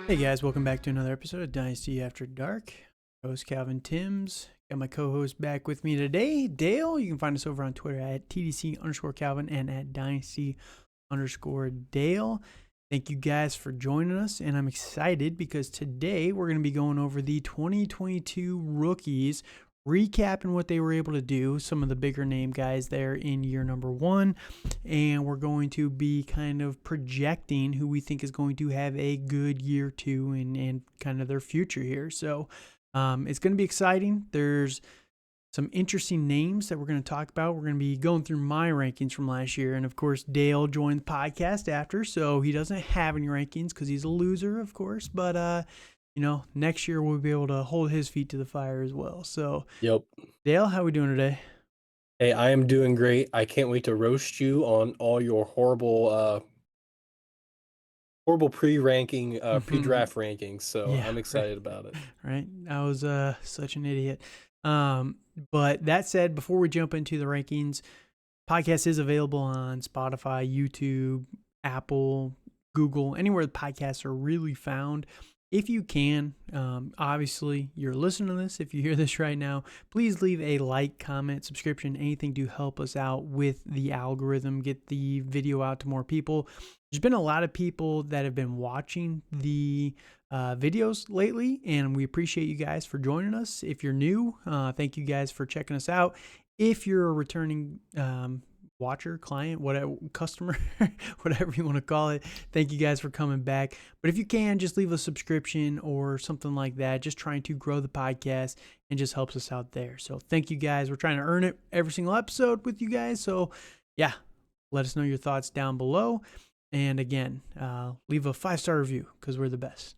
Hey guys, welcome back to another episode of Dynasty After Dark. Host Calvin Timms. Got my co-host back with me today, Dale. You can find us over on Twitter at TDC_Calvin and at Dynasty_Dale. Thank you guys for joining us, and I'm excited because today we're going to be going over the 2022 rookies, recapping what they were able to do, some of the bigger name guys there in year number one, and we're going to be kind of projecting who we think is going to have a good year two and kind of their future here. So it's going to be exciting. There's some interesting names that we're going to talk about. We're going to be going through my rankings from last year. And of course, Dale joined the podcast after, so he doesn't have any rankings because he's a loser, of course. But, next year we'll be able to hold his feet to the fire as well. So, Yep. Dale, how are we doing today? Hey, I am doing great. I can't wait to roast you on all your horrible pre-ranking, pre-draft rankings. So Yeah, I'm excited about it. right. I was such an idiot. But that said, before we jump into the rankings, podcast is available on Spotify, YouTube, Apple, Google, anywhere the podcasts are really found. If you can, obviously you're listening to this. If you hear this right now, please leave a like, comment, subscription, anything to help us out with the algorithm, get the video out to more people. There's been a lot of people that have been watching the videos lately, and we appreciate you guys for joining us. If you're new, thank you guys for checking us out. If you're a returning watcher, client, whatever, customer, whatever you want to call it, thank you guys for coming back. But if you can, just leave a subscription or something like that, just trying to grow the podcast and just helps us out there. So thank you guys. We're trying to earn it every single episode with you guys. So yeah, let us know your thoughts down below. And again, leave a 5-star review because we're the best.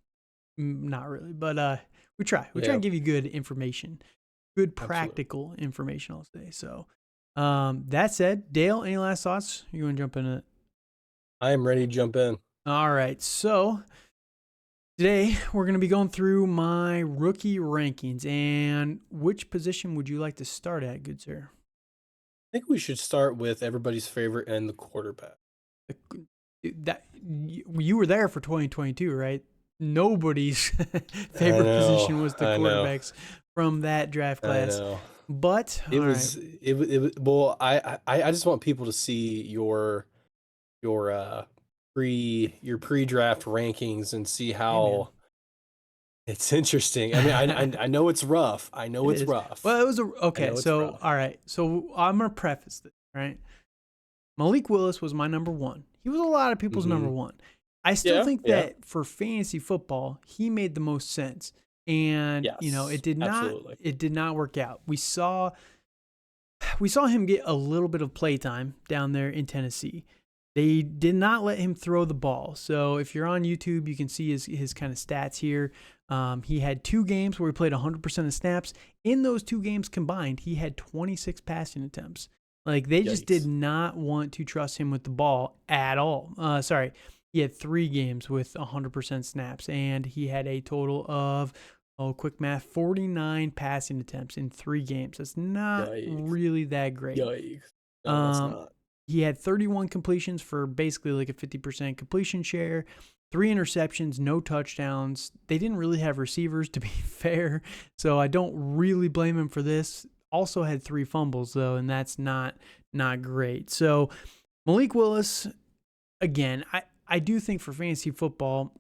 Not really, but we try. We try and give you good information, good practical information, I'll say. So that said, Dale, any last thoughts? You want to jump in it? I am ready to jump in. All right. So today we're going to be going through my rookie rankings. And which position would you like to start at, good sir? I think we should start with everybody's favorite and the quarterback. That you were there for 2022, right? Nobody's favorite position was the quarterbacks from that draft class. But it was. Well, I just want people to see your pre-draft rankings and see how it's interesting. I mean, I know it's rough. I know it's rough. Well, it was okay. So all right. So I'm gonna preface this, right? Malik Willis was my number one. He was a lot of people's number one. I still think that for fantasy football, he made the most sense. And it did not work out. We saw him get a little bit of playtime down there in Tennessee. They did not let him throw the ball. So if you're on YouTube, you can see his kind of stats here. He had 2 games where he played 100% of snaps. In those 2 games combined, he had 26 passing attempts. Like, they just did not want to trust him with the ball at all. He had 3 games with 100% snaps, and he had a total of, quick math, 49 passing attempts in 3 games. That's not really that great. Yikes. No, it's not. He had 31 completions for basically like a 50% completion share, 3 interceptions, no touchdowns. They didn't really have receivers, to be fair, so I don't really blame him for this. Also had 3 fumbles, though, and that's not great. So Malik Willis, again, I do think for fantasy football,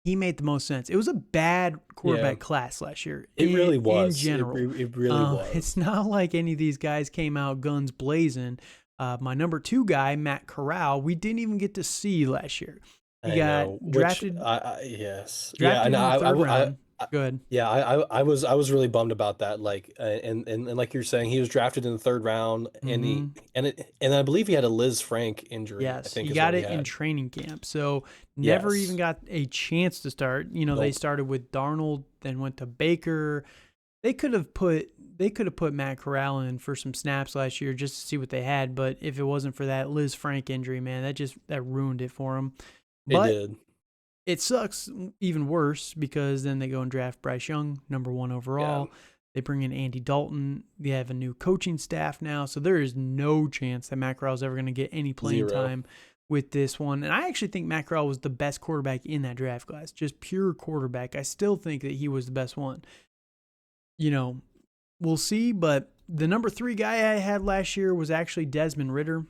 he made the most sense. It was a bad quarterback class last year. It really was. In general. It really was. It's not like any of these guys came out guns blazing. My number 2 guy, Matt Corral, we didn't even get to see last year. He got drafted. Yes. Drafted in the 3rd round. Good. Yeah, I was really bummed about that. Like, and like you're saying, he was drafted in the 3rd round, and I believe he had a Liz Frank injury. Yes, I think he got it in training camp, so never even got a chance to start. They started with Darnold, then went to Baker. They could have put Matt Corral in for some snaps last year just to see what they had. But if it wasn't for that Liz Frank injury, man, that ruined it for him. But it did. It sucks even worse because then they go and draft Bryce Young, number 1 overall. Yeah. They bring in Andy Dalton. They have a new coaching staff now. So there is no chance that Matt Corral is ever going to get any playing time with this one. And I actually think Matt Corral was the best quarterback in that draft class, just pure quarterback. I still think that he was the best one. We'll see, but the number 3 guy I had last year was actually Desmond Ridder.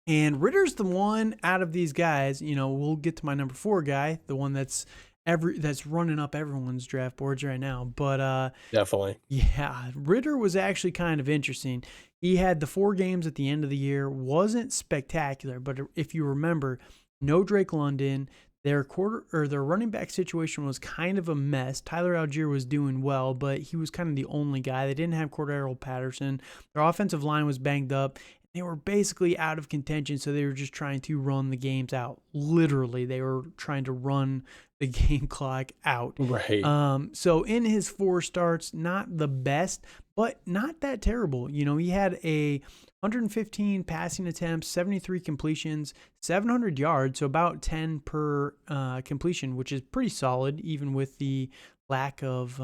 And Ritter's the one out of these guys, we'll get to my number 4 guy, the one that's running up everyone's draft boards right now. But definitely. Yeah, Ridder was actually kind of interesting. He had the 4 games at the end of the year, wasn't spectacular, but if you remember, no Drake London, their running back situation was kind of a mess. Tyler Algier was doing well, but he was kind of the only guy. They didn't have Cordero Patterson. Their offensive line was banged up. They were basically out of contention, so they were just trying to run the games out. Literally, they were trying to run the game clock out. Right. So in his 4 starts, not the best, but not that terrible. He had 115 passing attempts, 73 completions, 700 yards, so about 10 per completion, which is pretty solid, even with the lack of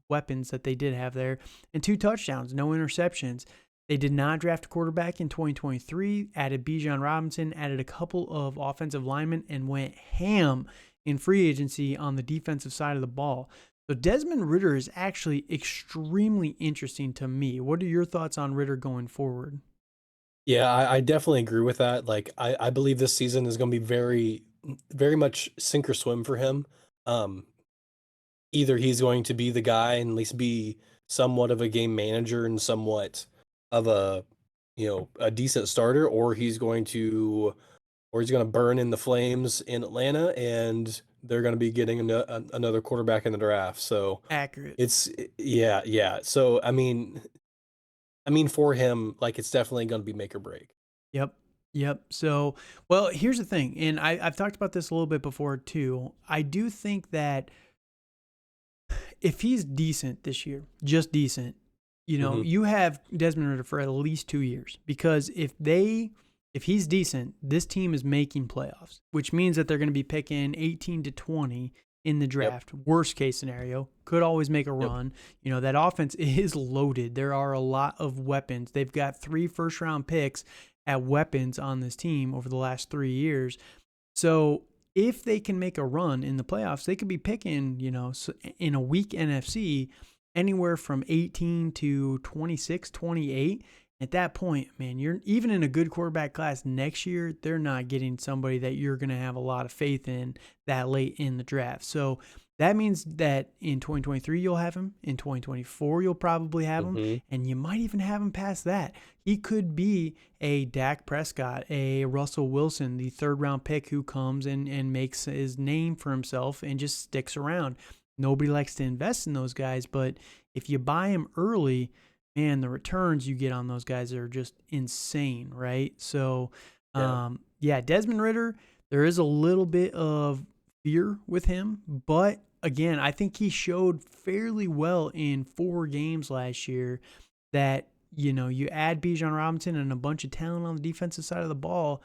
weapons that they did have there, and 2 touchdowns, no interceptions. They did not draft a quarterback in 2023, added Bijan Robinson, added a couple of offensive linemen, and went ham in free agency on the defensive side of the ball. So Desmond Ridder is actually extremely interesting to me. What are your thoughts on Ridder going forward? Yeah, I definitely agree with that. Like, I believe this season is going to be very, very much sink or swim for him. Either he's going to be the guy and at least be somewhat of a game manager and somewhat of a decent starter, or he's going to burn in the flames in Atlanta, and they're going to be getting another quarterback in the draft. So Accurate. Yeah. So I mean, for him, like, it's definitely going to be make or break. Yep. So, well, here's the thing, and I've talked about this a little bit before too. I do think that if he's decent this year, just decent, you have Desmond Ridder for at least 2 years, because if he's decent, this team is making playoffs, which means that they're going to be picking 18 to 20 in the draft. Yep. Worst case scenario, could always make a run. Yep. That offense is loaded. There are a lot of weapons. They've got 3 first-round picks at weapons on this team over the last 3 years. So if they can make a run in the playoffs, they could be picking, in a weak NFC, anywhere from 18 to 26, 28. At that point, man, you're even in a good quarterback class next year, they're not getting somebody that you're going to have a lot of faith in that late in the draft. So that means that in 2023, you'll have him. In 2024, you'll probably have him. And you might even have him past that. He could be a Dak Prescott, a Russell Wilson, the 3rd-round pick who comes and makes his name for himself and just sticks around. Nobody likes to invest in those guys, but if you buy him early, man, the returns you get on those guys are just insane, right? So, Desmond Ridder, there is a little bit of fear with him, but again, I think he showed fairly well in 4 games last year that, you add Bijan Robinson and a bunch of talent on the defensive side of the ball,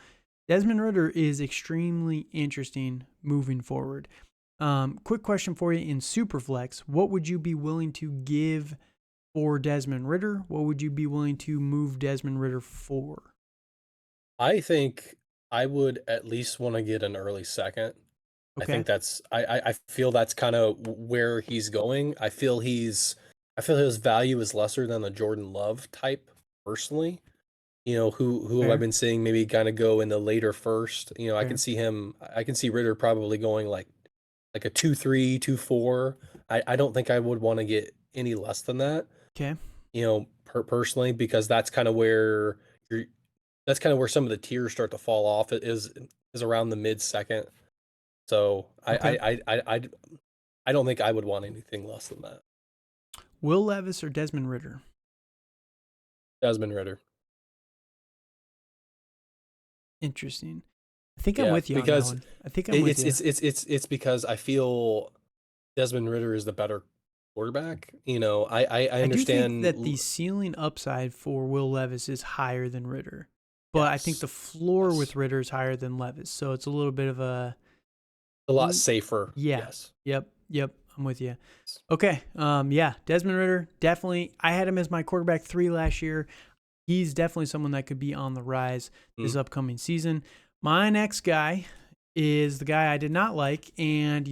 Desmond Ridder is extremely interesting moving forward. Quick question for you in Superflex, what would you be willing to give for Desmond Ridder? What would you be willing to move Desmond Ridder for? I think I would at least want to get an early second. Okay. I think that's I feel that's kind of where he's going. I feel his value is lesser than the Jordan Love type, personally. Who Fair. I've been seeing maybe kind of go in the later first. Fair. I can see Ridder probably going like a 2-3, 2-4. I don't think I would want to get any less than that. Okay. Personally, because that's kind of where some of the tiers start to fall off. It is around the mid-second. So okay. I don't think I would want anything less than that. Will Levis or Desmond Ridder? Desmond Ridder. Interesting. I think I'm with you on that one. I think I'm with you. It's because I feel Desmond Ridder is the better quarterback. I understand. I do think that the ceiling upside for Will Levis is higher than Ridder, but yes. I think the floor with Ridder is higher than Levis. So it's a little bit of a lot safer. Yeah. Yes. Yep. I'm with you. Okay. Desmond Ridder, definitely. I had him as my quarterback 3 last year. He's definitely someone that could be on the rise this upcoming season. My next guy is the guy I did not like, and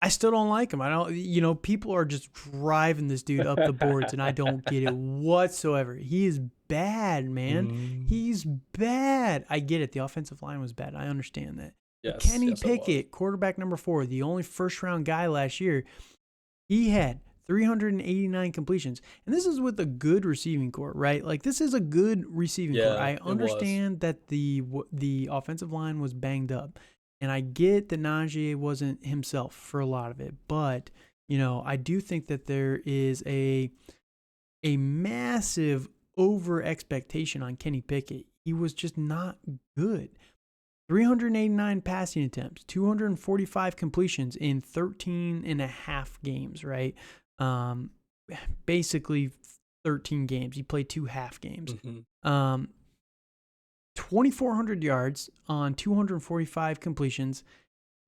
I still don't like him. I don't, people are just driving this dude up the boards, and I don't get it whatsoever. He is bad, man. Mm, He's bad. I get it. The offensive line was bad. I understand that. But yes, Kenny yes, it was. Pickett, quarterback number 4, the only first round guy last year, he had 389 completions. And this is with a good receiving core, right? Like, this is a good receiving core. Yeah, I it was. understand that the offensive line was banged up. And I get that Najee wasn't himself for a lot of it. But, I do think that there is a massive over expectation on Kenny Pickett. He was just not good. 389 passing attempts, 245 completions in 13 and a half games, right? Um, basically 13 games. He played 2 half games. Hmm. 2,400 yards on 245 completions.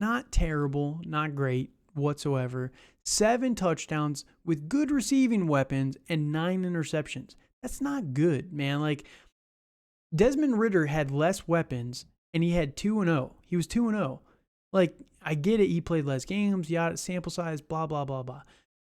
Not terrible, not great whatsoever. 7 touchdowns with good receiving weapons and 9 interceptions. That's not good, man. Like, Desmond Ridder had less weapons and he had 2-0. He was 2-0. Like, I get it. He played less games, yada, sample size, blah, blah, blah, blah.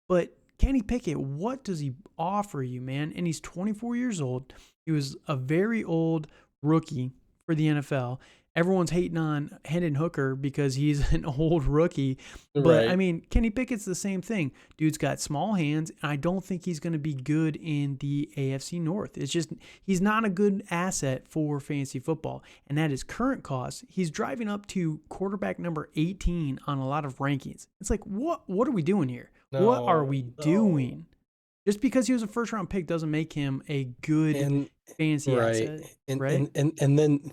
But Kenny Pickett, what does he offer you, man? And he's 24 years old. He was a very old rookie for the NFL. Everyone's hating on Hendon Hooker because he's an old rookie. But, I Right. mean, Kenny Pickett's the same thing. Dude's got small hands, and I don't think he's going to be good in the AFC North. It's just he's not a good asset for fantasy football. And at his current cost, he's driving up to quarterback number 18 on a lot of rankings. It's like, what are we doing here? What are we No, no. doing? Just because he was a first round pick doesn't make him a good And fantasy right. asset, And right? and and and then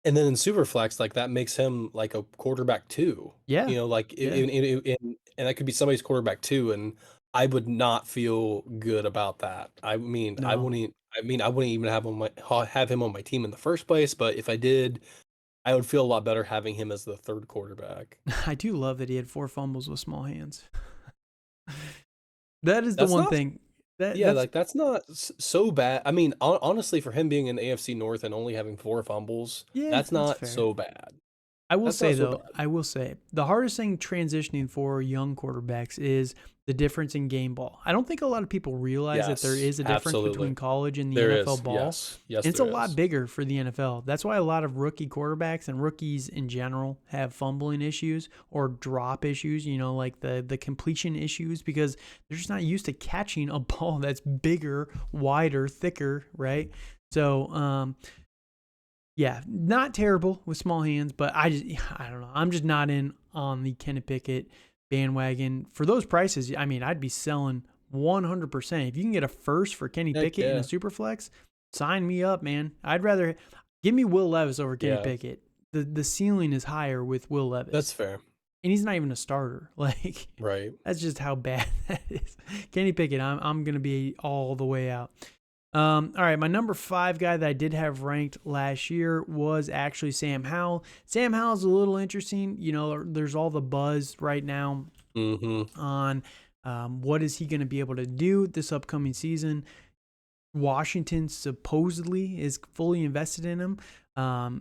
and then in Superflex, like that makes him like a quarterback too. Yeah. Like Yeah. and that could be somebody's quarterback too, and I would not feel good about that. I mean, I No. wouldn't. I wouldn't even have him on my team in the first place. But if I did, I would feel a lot better having him as the third quarterback. I do love that he had 4 fumbles with small hands. That is the That's one not. thing. That Yeah, that's like that's not so bad. I mean, honestly, for him being in AFC North and only having 4 fumbles, Yeah, that's that's not fair. so bad. I will That's say not so though, bad. the hardest thing transitioning for young quarterbacks is the difference in game ball. I don't think a lot of people realize that there Yes, is a difference between absolutely. college and the There NFL is. ball. Yes. Yes, And it's a there lot is. bigger for the NFL. That's why a lot of rookie quarterbacks and rookies in general have fumbling issues or drop issues, like the completion issues, because they're just not used to catching a ball that's bigger, wider, thicker, right? So, yeah, not terrible with small hands, but I don't know. I'm just not in on the Kenny Pickett bandwagon for those prices. I mean, I'd be selling 100%. If you can get a first for Kenny Heck Pickett in a yeah. super flex, sign me up, man. I'd rather give me Will Levis over Kenny Yeah, Pickett. The ceiling is higher with Will that's Levis, fair. and he's not even a starter. Like, Right. that's just how bad that is. Kenny Pickett, I'm gonna be all the way out. All right, my number 5 guy that I did have ranked last year was actually Sam Howell. Sam Howell's a little interesting. There's all the buzz right now Mm-hmm. on what is he going to be able to do this upcoming season. Washington supposedly is fully invested in him,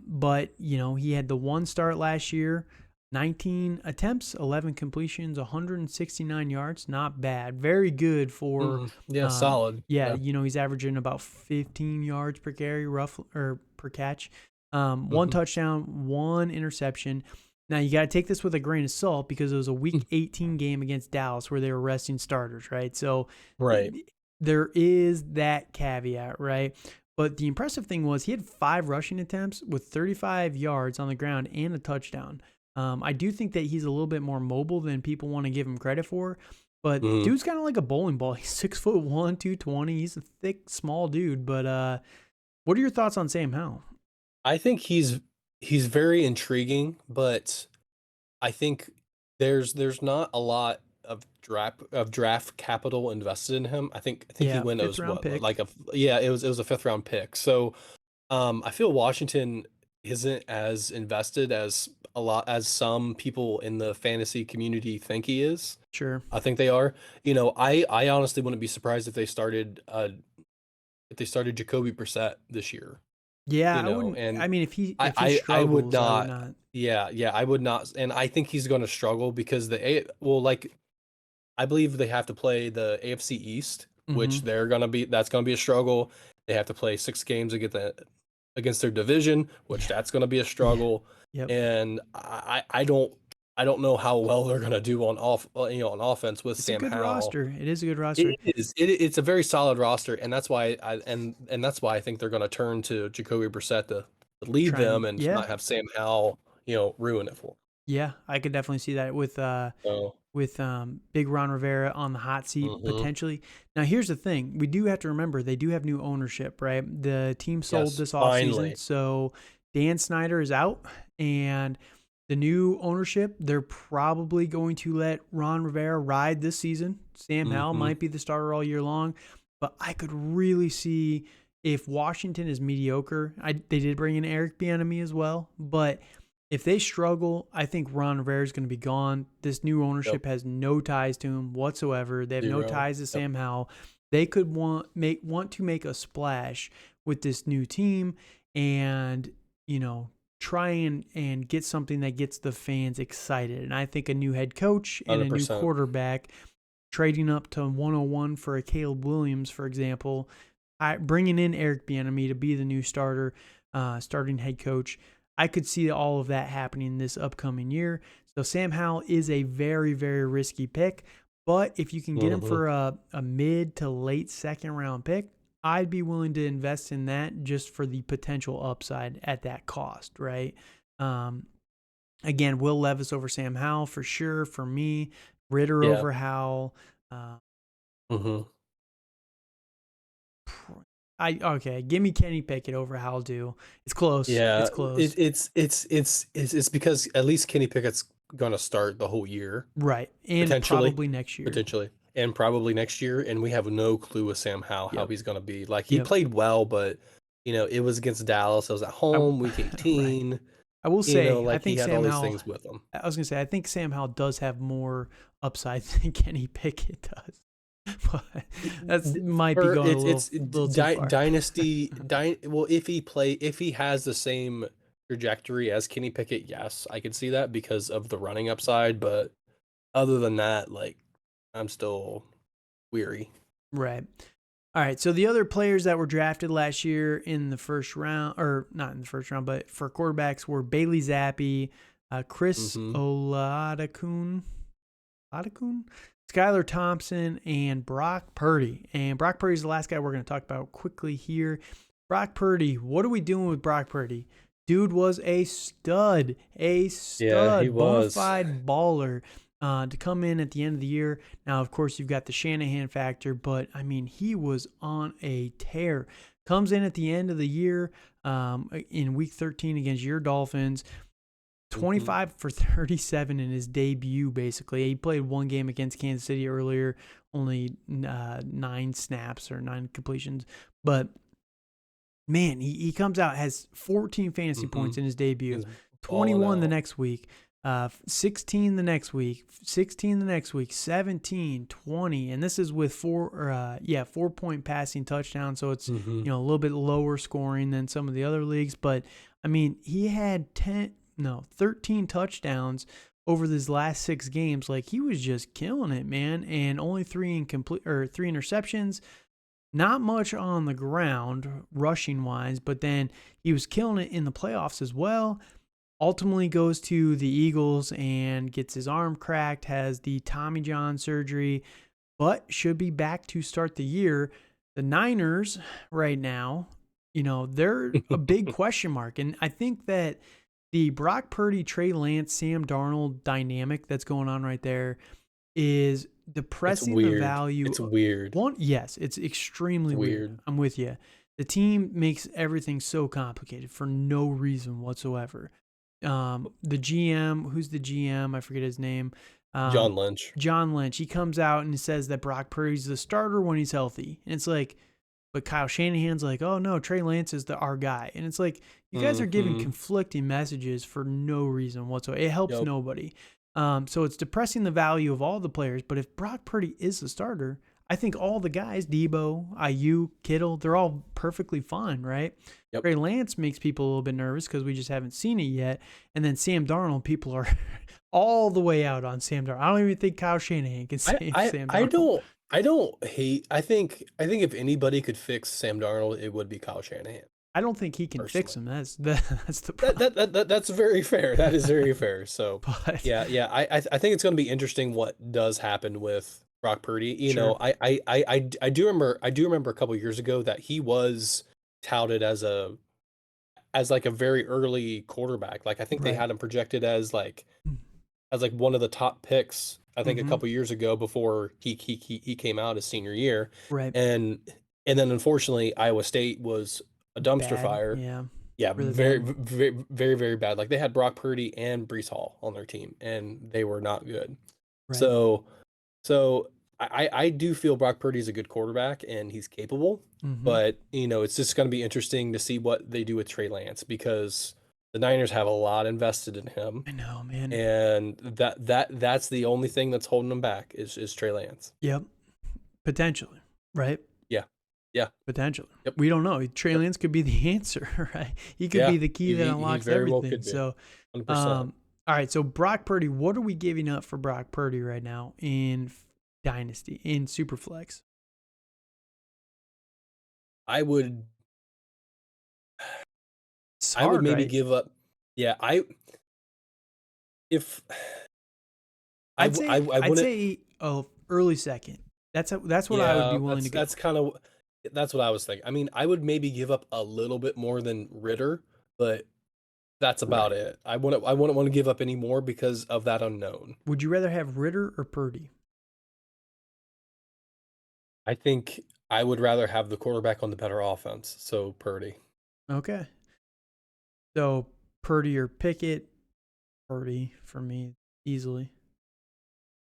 but he had the one start last year. 19 attempts, 11 completions, 169 yards. Not bad. Very good for, Mm-hmm. Yeah, solid. yeah, Yeah. he's averaging about 15 yards per carry, or per catch. One Mm-hmm. touchdown, 1 interception. Now, you got to take this with a grain of salt because it was a week 18 game against Dallas where they were resting starters, right? So Right. there is that caveat, right? But the impressive thing was he had 5 rushing attempts with 35 yards on the ground and a touchdown. I do think that he's a little bit more mobile than people want to give him credit for. But Mm-hmm. dude's kind of like a bowling ball. He's 6'1", 220. He's a thick, small dude. But what are your thoughts on Sam Howell? I think he's very intriguing, but I think there's not a lot of draft capital invested in him. I think he Yeah, went fifth as round what like pick. a yeah, it was a fifth round pick. So I feel Washington isn't as invested as a lot as some people in the fantasy community think he is. Sure. I think they are. I honestly wouldn't be surprised if they started Jacoby Brissett this year. Yeah, you I know, wouldn't. and I mean, I if he I would struggles, I would not. not Yeah, I would not, and I think he's going to struggle because like I believe they have to play the AFC East, which Mhm. that's gonna be a struggle. They have to play 6 games against their division, which Yeah. that's gonna be a Yeah. struggle. Yep. And I don't know how well they're gonna do on offense with It's a Sam good Howell. roster. It is a good It roster. is. It's a very solid roster, and that's why that's why I think they're gonna turn to Jacoby Brissett to lead Try them and and yeah. not have Sam Howell, ruin it for Yeah, I could definitely see that them. So, with Big Ron Rivera on the hot seat hmm potentially. Now, here's the thing: we do have to remember they do have new ownership, right? The team sold yes, this offseason, finally. so Dan Snyder is out, and the new ownership they're probably going to let Ron Rivera ride this season. Sam Howell Hmm might be the starter all year long, but I could really see if Washington is mediocre. They did bring in Eric Bieniemy as well, but if they struggle, I think Ron Rivera is going to be gone. This new Yep. ownership has no ties to him whatsoever. They have no 0. ties to Yep. Sam Howell. They could want to make a splash with this new team and, try and get something that gets the fans excited. And I think a new head coach and a new 100%. quarterback trading up to 101 for a Caleb Williams, for example, bringing in Eric Bieniemy to be the new starting head coach. I could see all of that happening this upcoming year. So Sam Howell is a very, very risky pick. But if you can get him Mhm. for a mid to late second round pick, I'd be willing to invest in that just for the potential upside at that cost, right? Um, Again, Will Levis over Sam Howell for sure for me. Ritter Yeah. over Howell. Uh, Mhm. Give me Kenny Pickett over Howell. Do it's close. Yeah. It's close. It's because at least Kenny Pickett's gonna start the whole year, Right, and potentially, probably next year. and probably next year, and we have no clue with Sam Howell how Yep. he's gonna be. Like, he Yep. played well, but, it was against Dallas. It was at I home, week right. 18, I will say, I like, he think had all Sam these Howell. things with him. I was gonna say, I think Sam Howell does have more upside than Kenny Pickett does, but that's might be For going a it's little too far. well, if he has the same trajectory as Kenny Pickett, yes, I could see that because of the running upside, but other than that, like, I'm still weary. Right. All right. So the other players that were drafted last year in the first round, or not in the first round, but for quarterbacks were Bailey Zappi, Chris Hmm Oladokun, Skylar Thompson, and Brock Purdy. And Brock Purdy is the last guy we're going to talk about quickly here. Brock Purdy, what are we doing with Brock Purdy? Dude was a stud, Yeah, he bona was. fide baller to come in at the end of the year. Now, of course, you've got the Shanahan factor, but I mean, he was on a tear. Comes in at the end of the year in week 13 against your Dolphins. Hmm 25 for 37 in his debut, basically. He played one game against Kansas City earlier, only 9 snaps or 9 completions. But man, he comes out, has 14 fantasy hmm points in his debut, He's balling 21 the out. next week, 16 the next week, 16 the next week, 17, 20. And this is with 4-point passing touchdowns. So it's, Hmm a little bit lower scoring than some of the other leagues. But I mean, he had 13 touchdowns over these last 6 games. Like, he was just killing it, man. And only 3 interceptions. Not much on the ground rushing wise, but then he was killing it in the playoffs as well. Ultimately goes to the Eagles and gets his arm cracked, has the Tommy John surgery, but should be back to start the year. The Niners right now, they're a big question mark. And I think that the Brock Purdy, Trey Lance, Sam Darnold dynamic that's going on right there is It's depressing the weird. value. It's weird. One, yes, it's extremely It's weird. weird. I'm with you. The team makes everything so complicated for no reason whatsoever. The GM, who's the GM? I forget his name. John Um, Lynch. John Lynch. He comes out and says that Brock Purdy's the starter when he's healthy, and it's like, but Kyle Shanahan's like, oh no, Trey Lance is our guy, and it's like you guys are giving Hmm conflicting messages for no reason whatsoever. It helps Yep. nobody. So it's depressing the value of all the players. But if Brock Purdy is the starter, I think all the guys, Debo, IU, Kittle, they're all perfectly fine, right? Yep. Trey Lance makes people a little bit nervous because we just haven't seen it yet. And then Sam Darnold, people are all the way out on Sam Darnold. I don't even think Kyle Shanahan can save Sam I Darnold. don't hate. I think if anybody could fix Sam Darnold, it would be Kyle Shanahan. I don't think he can fix Personally, him. That's the problem. that's very fair. That is very fair. So But yeah. I think it's going to be interesting what does happen with Brock Purdy. You sure, know, I do remember a couple years ago that he was touted as like a very early quarterback. Like I think they right. had him projected as like one of the top picks. I think a Mm-hmm. couple years ago before he came out his senior year, Right. and then unfortunately Iowa State was a dumpster Bad. fire. Yeah. Yeah, Really very bad. very very very bad. Like they had Brock Purdy and Brees Hall on their team, and they were not good. Right. So I do feel Brock Purdy's a good quarterback and he's capable, Mm-hmm. but it's just going to be interesting to see what they do with Trey Lance because the Niners have a lot invested in him, I know, man. and that's the only thing that's holding him back is Trey Lance. Yep. Potentially. Right. Yeah, yeah, Potentially. yep, We don't know. Trey yep, Lance could be the answer, right? He could yeah. be the key that He unlocks very well everything. could be, So, 100%. all right. So Brock Purdy, what are we giving up for Brock Purdy right now in Dynasty, in Superflex? I would It's I would hard, maybe right? give up. Yeah, if I'd say I I'd wouldn't. say early second. That's what I would be Yeah, willing to go. that's what I was thinking. I mean, I would maybe give up a little bit more than Ritter, but that's about Right. it. I wouldn't want to give up any more because of that unknown. Would you rather have Ritter or Purdy? I think I would rather have the quarterback on the better offense, so Purdy. Okay. So Purdy or Pickett? Purdy for me easily.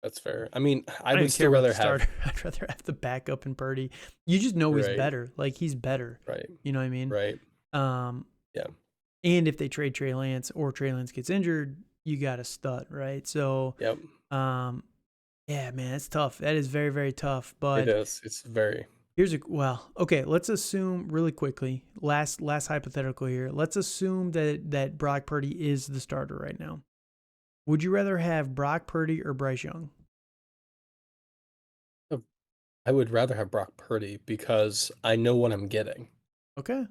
That's fair. I mean, I I don't would even care still about the rather have starter. I'd rather have the backup in Purdy. You just know he's right, better. Like he's better. right, You know what I mean? right. Um, Yeah. and if they trade Trey Lance or Trey Lance gets injured, you got a stud, right? So, Yep. um, yeah, man, it's tough. That is very, very tough. It But is. It's very. okay. Let's assume really quickly. Last hypothetical here. Let's assume that Brock Purdy is the starter right now. Would you rather have Brock Purdy or Bryce Young? I would rather have Brock Purdy because I know what I'm getting. Okay.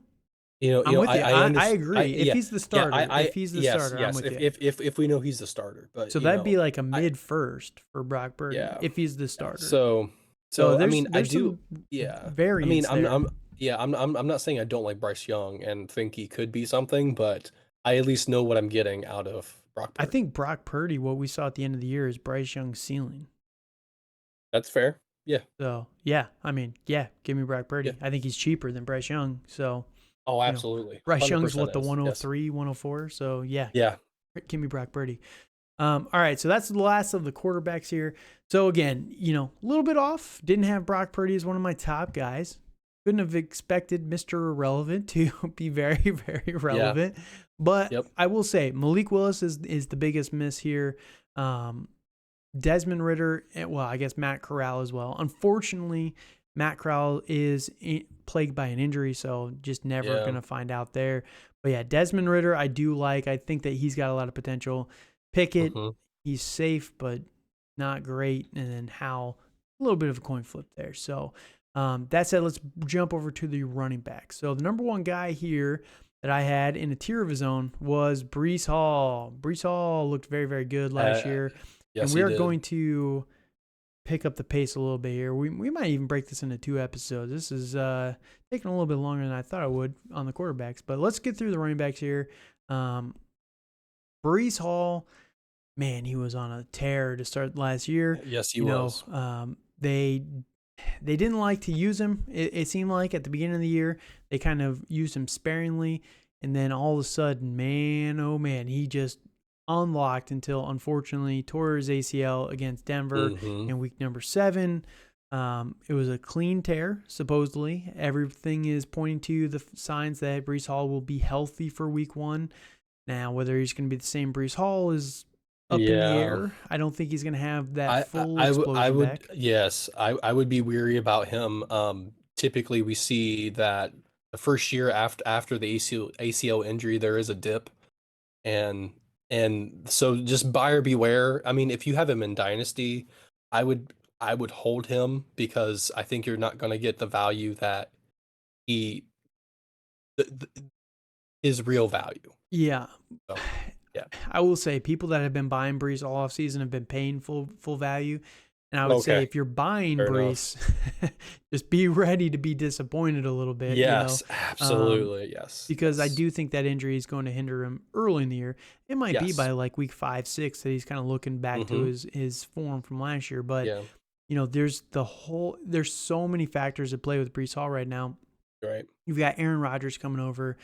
You I'm know, with you. I I understand. agree. If Yeah, he's the yeah. starter, if he's the Yes, starter, I'm yes. with If you. if we know he's the starter, but So that'd be like a I mid first for Brock Purdy yeah, if he's the yeah. starter. So So I mean, I there's do. some Yeah, I mean, variance there. I'm not saying I don't like Bryce Young and think he could be something, but I at least know what I'm getting out of Brock I Purdy. think Brock Purdy, what we saw at the end of the year, is Bryce Young's ceiling. That's fair. Yeah, So yeah, I mean, yeah, give me Brock yeah. Purdy. I think he's cheaper than Bryce Young. So Oh, you know, absolutely, Bryce Young's 100% what, the is. Yes. 103, 104. So yeah, Yeah. give me Brock Purdy. All right, so that's the last of the quarterbacks here. So again, a little bit off. Didn't have Brock Purdy as one of my top guys. Couldn't have expected Mr. Irrelevant to be very, very Yeah. relevant. But Yep. I will say Malik Willis is the biggest miss here. Desmond Ritter, well, I guess Matt Corral as well. Unfortunately, Matt Corral is plagued by an injury, so just never Yeah. going to find out there. But yeah, Desmond Ritter, I do like. I think that he's got a lot of potential. Pickett, Hmm. he's safe, but not great. And then Howell, a little bit of a coin flip there. So that said, let's jump over to the running back. So the number one guy here that I had in a tier of his own was Breece Hall. Breece Hall looked very, very good last year. Yes, And we he are did. going to pick up the pace a little bit here. We might even break this into 2 episodes. This is taking a little bit longer than I thought it would on the quarterbacks. But let's get through the running backs here. Breece Hall, man, he was on a tear to start last year. Yes, he was. They didn't like to use him. It seemed like at the beginning of the year they kind of used him sparingly, and then all of a sudden, man, oh man, he just unlocked until unfortunately tore his ACL against Denver Hmm. in week number 7. It was a clean tear, supposedly. Everything is pointing to the signs that Breece Hall will be healthy for week 1. Now, whether he's going to be the same Breece Hall is up in the Yeah. air. I don't think he's going to have that I I, full I would I explosion would back. yes, I would be weary about him. Typically we see that the first year after the ACL injury there is a dip, and so just buyer beware. I mean, if you have him in Dynasty, I would I would hold him because I think you're not going to get the value that he his real value. Yeah. So, yeah. I will say people that have been buying Brees all off season have been paying full value. And I would say Okay. if you're buying Fair enough. Brees, just be ready to be disappointed a little bit, Yes, um, absolutely. Yes. because I Yes. do think that injury is going to hinder him early in the year. It might be Yes. by like week 5, 6 that he's kind of looking back to Mhm. his form from last year. But Yeah. there's so many factors at play with Brees Hall right now. Right. You've got Aaron Rodgers coming over.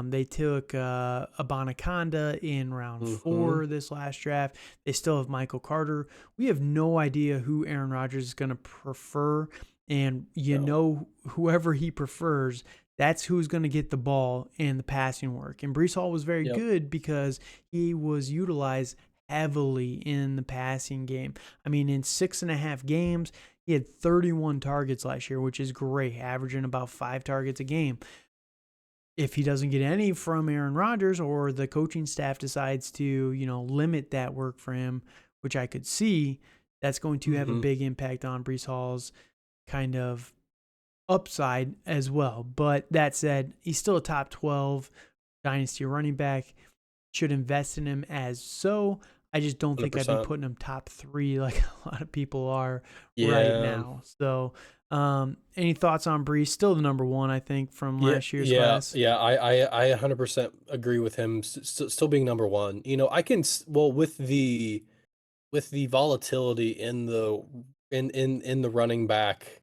They took Abanaconda in round Mhm. 4 this last draft. They still have Michael Carter. We have no idea who Aaron Rodgers is going to prefer. And No. whoever he prefers, that's who's going to get the ball and the passing work. And Brees Hall was very Yep. good because he was utilized heavily in the passing game. I mean, in 6.5 games, he had 31 targets last year, which is great, averaging about 5 targets a game. If he doesn't get any from Aaron Rodgers, or the coaching staff decides to, limit that work for him, which I could see, that's going to have a Mhm. big impact on Brees Hall's kind of upside as well. But that said, he's still a top 12 dynasty running back. Should invest in him as so. I just don't think I'd be 100%. putting him top 3 like a lot of people are right Yeah. now. So, any thoughts on Brees? Still the number 1, I think, from Yeah, last year's yeah, class. yeah. I 100% agree with him still being number one. You know, I can well with the volatility in the in the running back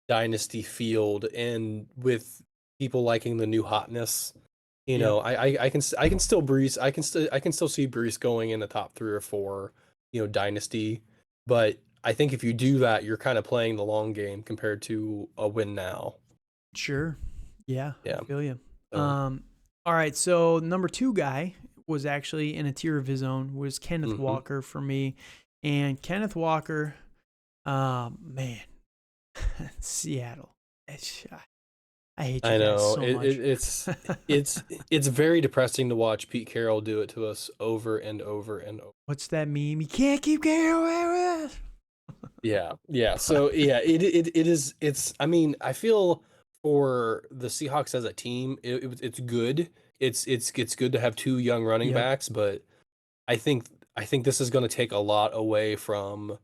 dynasty field, and with people liking the new hotness, you Yep, know, I can still breeze I can still see Breeze going in the top 3 or 4, you know, dynasty. But I think if you do that, you're kind of playing the long game compared to a win now. sure. Yeah, I Yeah. feel you. So. All right, so number 2 guy was actually in a tier of his own, was Kenneth Hmm. Walker for me. And Kenneth Walker, man, Seattle. I hate you I guys know so much. it's very depressing to watch Pete Carroll do it to us over and over and over. What's that meme? You can't keep getting away with Yeah, yeah. it. So yeah, it is. It's. I mean, I feel for the Seahawks as a team, it's good. It's good to have 2 young running Yep, backs, but I think I think this is going to take a lot away from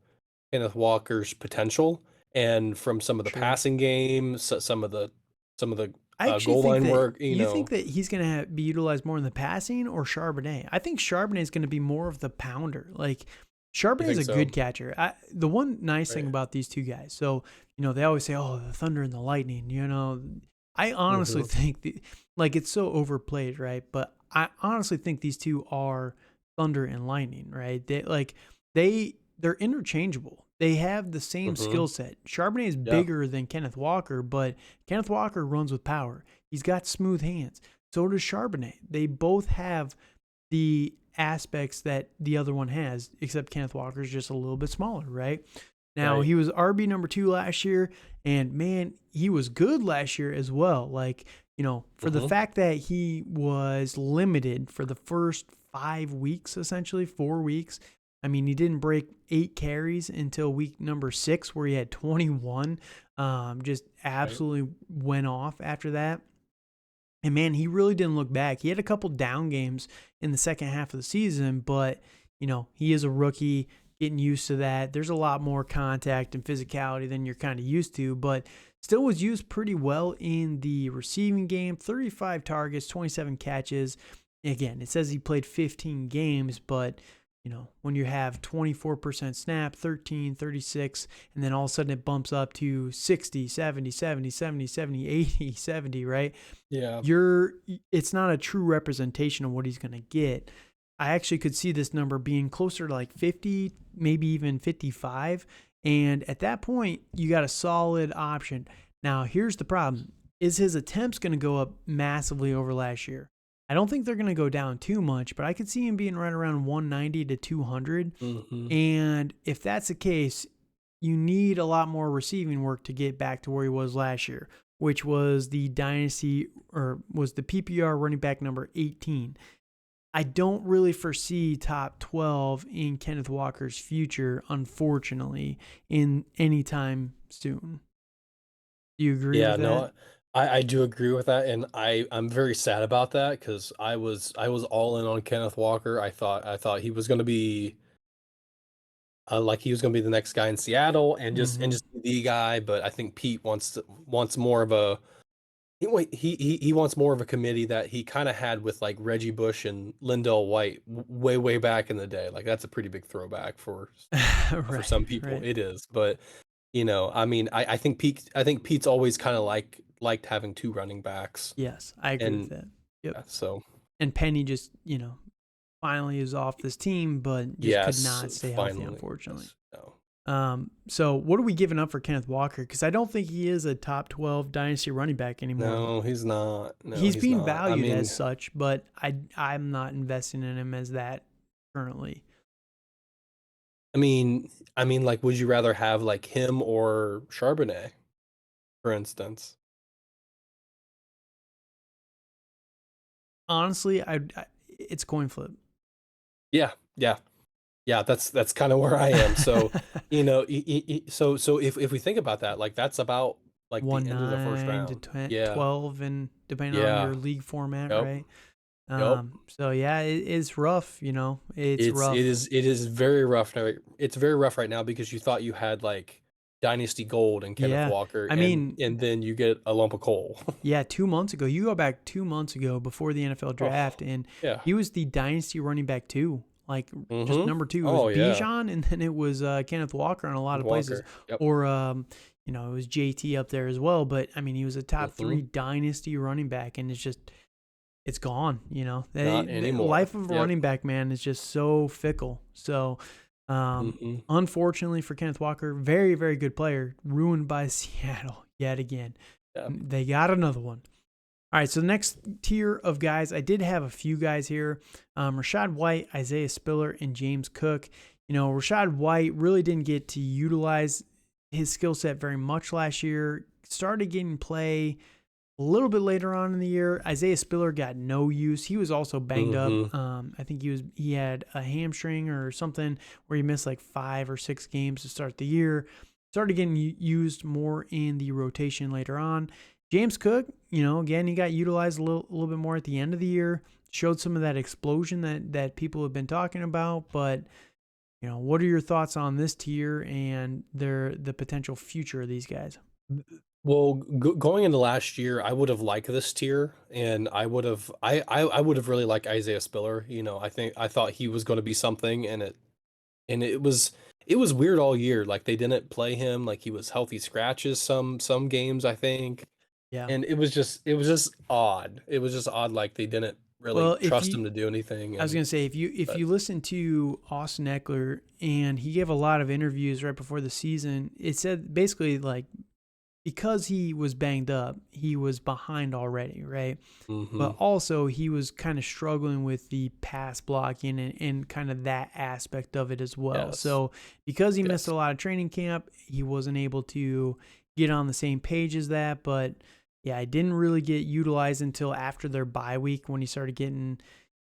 Kenneth Walker's potential and from some of the sure. passing game, some of the I actually goal think line that work. You you think know, that he's going to be utilized more in the passing or Charbonnet. I think Charbonnet is going to be more of the pounder. Like you Charbonnet is think a so? good catcher. The one nice thing Right. about these two guys, so they always say, "Oh, the Thunder and the Lightning." I honestly Hmm. think like it's so overplayed, right? But I honestly think these two are Thunder and Lightning, right? They're interchangeable. They have the same Hmm. skill set. Charbonnet is Yeah. bigger than Kenneth Walker, but Kenneth Walker runs with power. He's got smooth hands. So does Charbonnet. They both have the aspects that the other one has, except Kenneth Walker is just a little bit smaller, right? Now, Right. he was RB number 2 last year, and man, he was good last year as well. Like, for the Hmm. fact that he was limited for the first 5 weeks, essentially 4 weeks. I mean, he didn't break 8 carries until week number 6, where he had 21. Just Right. absolutely went off after that. And man, he really didn't look back. He had a couple down games in the second half of the season, but he is a rookie, getting used to that. There's a lot more contact and physicality than you're kind of used to, but still was used pretty well in the receiving game. 35 targets, 27 catches. Again, it says he played 15 games, but when you have 24% snap, 13, 36, and then all of a sudden it bumps up to 60, 70, 70, 70, 70, 80, 70, right? Yeah. It's not a true representation of what he's going to get. I actually could see this number being closer to like 50, maybe even 55. And at that point, you got a solid option. Now, here's the problem. Is his attempts going to go up massively over last year? I don't think they're going to go down too much, but I could see him being right around 190 to 200. Mhm. And if that's the case, you need a lot more receiving work to get back to where he was last year, which was the Dynasty or was the PPR running back number 18. I don't really foresee top 12 in Kenneth Walker's future, unfortunately, in any time soon. Do you agree Yeah, with that? no, I do agree with that, and I'm very sad about that because I was all in on Kenneth Walker. I thought he was gonna be like he was gonna be the next guy in Seattle and Mm-hmm. just the guy, but I think Pete wants more of a he wants more of a committee that he kind of had with like Reggie Bush and Lindell White way back in the day. Like that's a pretty big throwback for Right, some people. right. It is, but I mean, I think Pete's always kind of liked having two running backs, Yes, I agree with and that. Yep. yeah, so And Penny just, finally is off this team, but just could yes, not stay healthy, finally, unfortunately. yes, no, So what are we giving up for Kenneth Walker? Because I don't think he is a top 12 dynasty running back anymore. no, he's not. No, He's he's being not. I valued as mean, such, but I'm not investing in him as that currently. I mean, like, would you rather have like him or Charbonnet, for instance? Honestly, it's coin flip. Yeah, yeah, yeah. That's kind of where I am. So, so if we think about that, like that's about like the One end of the first nine to round. Yeah, 12, and depending on yeah, your league format, yep, right? yep. So yeah, it's rough. It's rough. It is very rough now. It's very rough right now because you thought you had like Dynasty Gold and Kenneth Yeah, Walker, I mean, and then you get a lump of coal. yeah, 2 months ago, you go back 2 months ago before the NFL draft, Oh, and yeah. he was the dynasty running back too. Like just Mm-hmm. number two, it was Oh yeah. Bijan, and then it was Kenneth Walker in a lot Kenneth of places, Walker. Yep. or it was JT up there as well. But I mean, he was a top Mm-hmm. three dynasty running back, and it's gone. Not The anymore. life of a Yep. running back, man, is just so fickle. So, Mm-hmm. unfortunately for Kenneth Walker, very, very good player, ruined by Seattle yet again. Yeah. They got another one. All right, so the next tier of guys, I did have a few guys here. Rashad White, Isaiah Spiller, and James Cook. Rashad White really didn't get to utilize his skill set very much last year. Started getting play a little bit later on in the year. Isaiah Spiller got no use. He was also banged up. Mm-hmm. I think he had a hamstring or something where he missed like 5 or 6 games to start the year. Started getting used more in the rotation later on. James Cook, again, he got utilized a little bit more at the end of the year. Showed some of that explosion that people have been talking about. But, what are your thoughts on this tier and the potential future of these guys? Well, going into last year, I would have liked this tier, and I would have really liked Isaiah Spiller. I thought he was going to be something, and it was weird all year. Like they didn't play him, like he was healthy scratches some games, I think, Yeah. and it was just odd. It was just odd, like they didn't really Well, trust him to do anything, I was gonna say if but you listen to Austin Eckler, and he gave a lot of interviews right before the season, it said basically like because he was banged up, he was behind already, right? hmm But also he was kind of struggling with the pass blocking and kind of that aspect of it as well. yes, So because he missed yes, a lot of training camp, he wasn't able to get on the same page as that. But yeah, I didn't really get utilized until after their bye week when he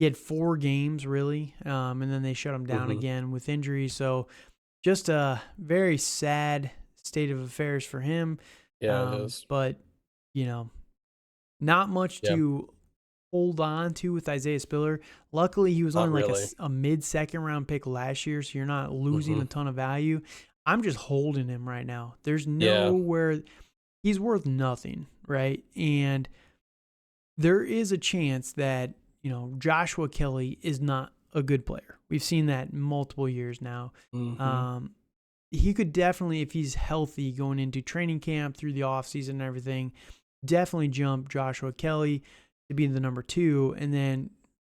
had 4 games really, and then they shut him down hmm again with injury. So just a very sad state of affairs for him. yeah, it is, But you know, not much yeah, to hold on to with Isaiah Spiller. Luckily, he was not only like really, a mid-second round pick last year, so you're not losing hmm a ton of value. I'm just holding him right now. There's yeah, nowhere he's worth nothing, right? And there is a chance that, Joshua Kelly is not a good player. We've seen that multiple years now. hmm Um, he could definitely, if he's healthy going into training camp through the offseason and everything, definitely jump Joshua Kelly to be the number 2. And then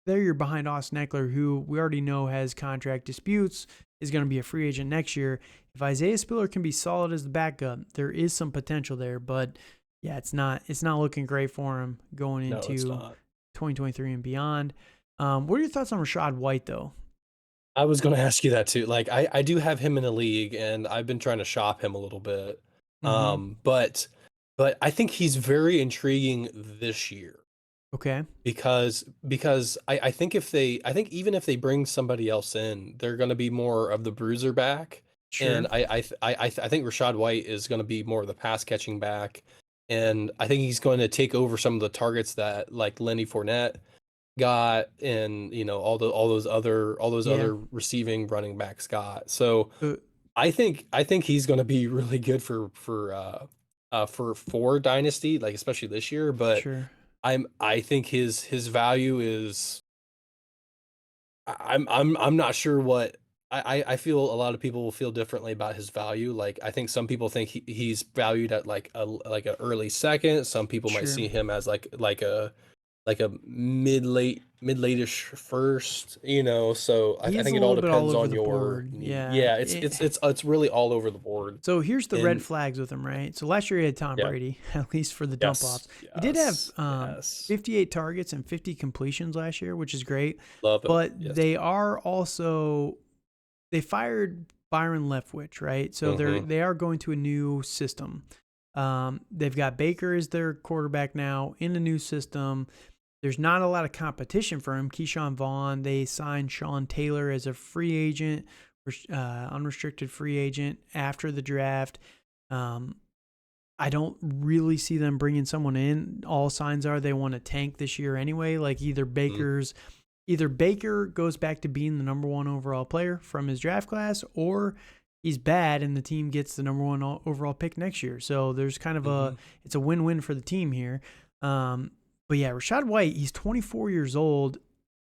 there you're behind Austin Eckler, who we already know has contract disputes, is going to be a free agent next year. If Isaiah Spiller can be solid as the backup, there is some potential there. But yeah, it's not looking great for him going no, it's into not. 2023 and beyond. What are your thoughts on Rashad White though? I was going to ask you that too. Like I do have him in a league and I've been trying to shop him a little bit. Mm-hmm. But I think he's very intriguing this year Okay. because I think I think even if they bring somebody else in, they're going to be more of the bruiser back, and Sure. I think Rashad White is going to be more of the pass catching back, and I think he's going to take over some of the targets that like Lenny Fournette got, and all those Yeah. other receiving running backs got. So Uh, I think he's going to be really good for Dynasty, like especially this year, but. sure. I think his value is I'm not sure what I feel a lot of people will feel differently about his value. Like I think some people think he's valued at like an early second. Some people might Sure. see him as like a mid late-ish first, so I He's a think it all little bit all depends over on the your board. need. Yeah. Yeah, it's really all over the board. So here's the red And flags with him, right? So last year he had Tom yeah, Brady, at least for the dump yes, offs. He did have yes, yes. 58 targets and 50 completions last year, which is great. Love it. But Yes. they fired Byron Leftwich, right? So Mm-hmm. they are going to a new system. They've got Baker as their quarterback now in a new system. There's not a lot of competition for him. Keyshawn Vaughn, they signed Sean Taylor as a free agent, unrestricted free agent after the draft. Um, I don't really see them bringing someone in. All signs are they want to tank this year anyway. Like either Baker goes back to being the number one overall player from his draft class, or he's bad and the team gets the number one overall pick next year. So there's kind of Mm-hmm. it's a win-win for the team here. But yeah, Rashad White, he's 24 years old.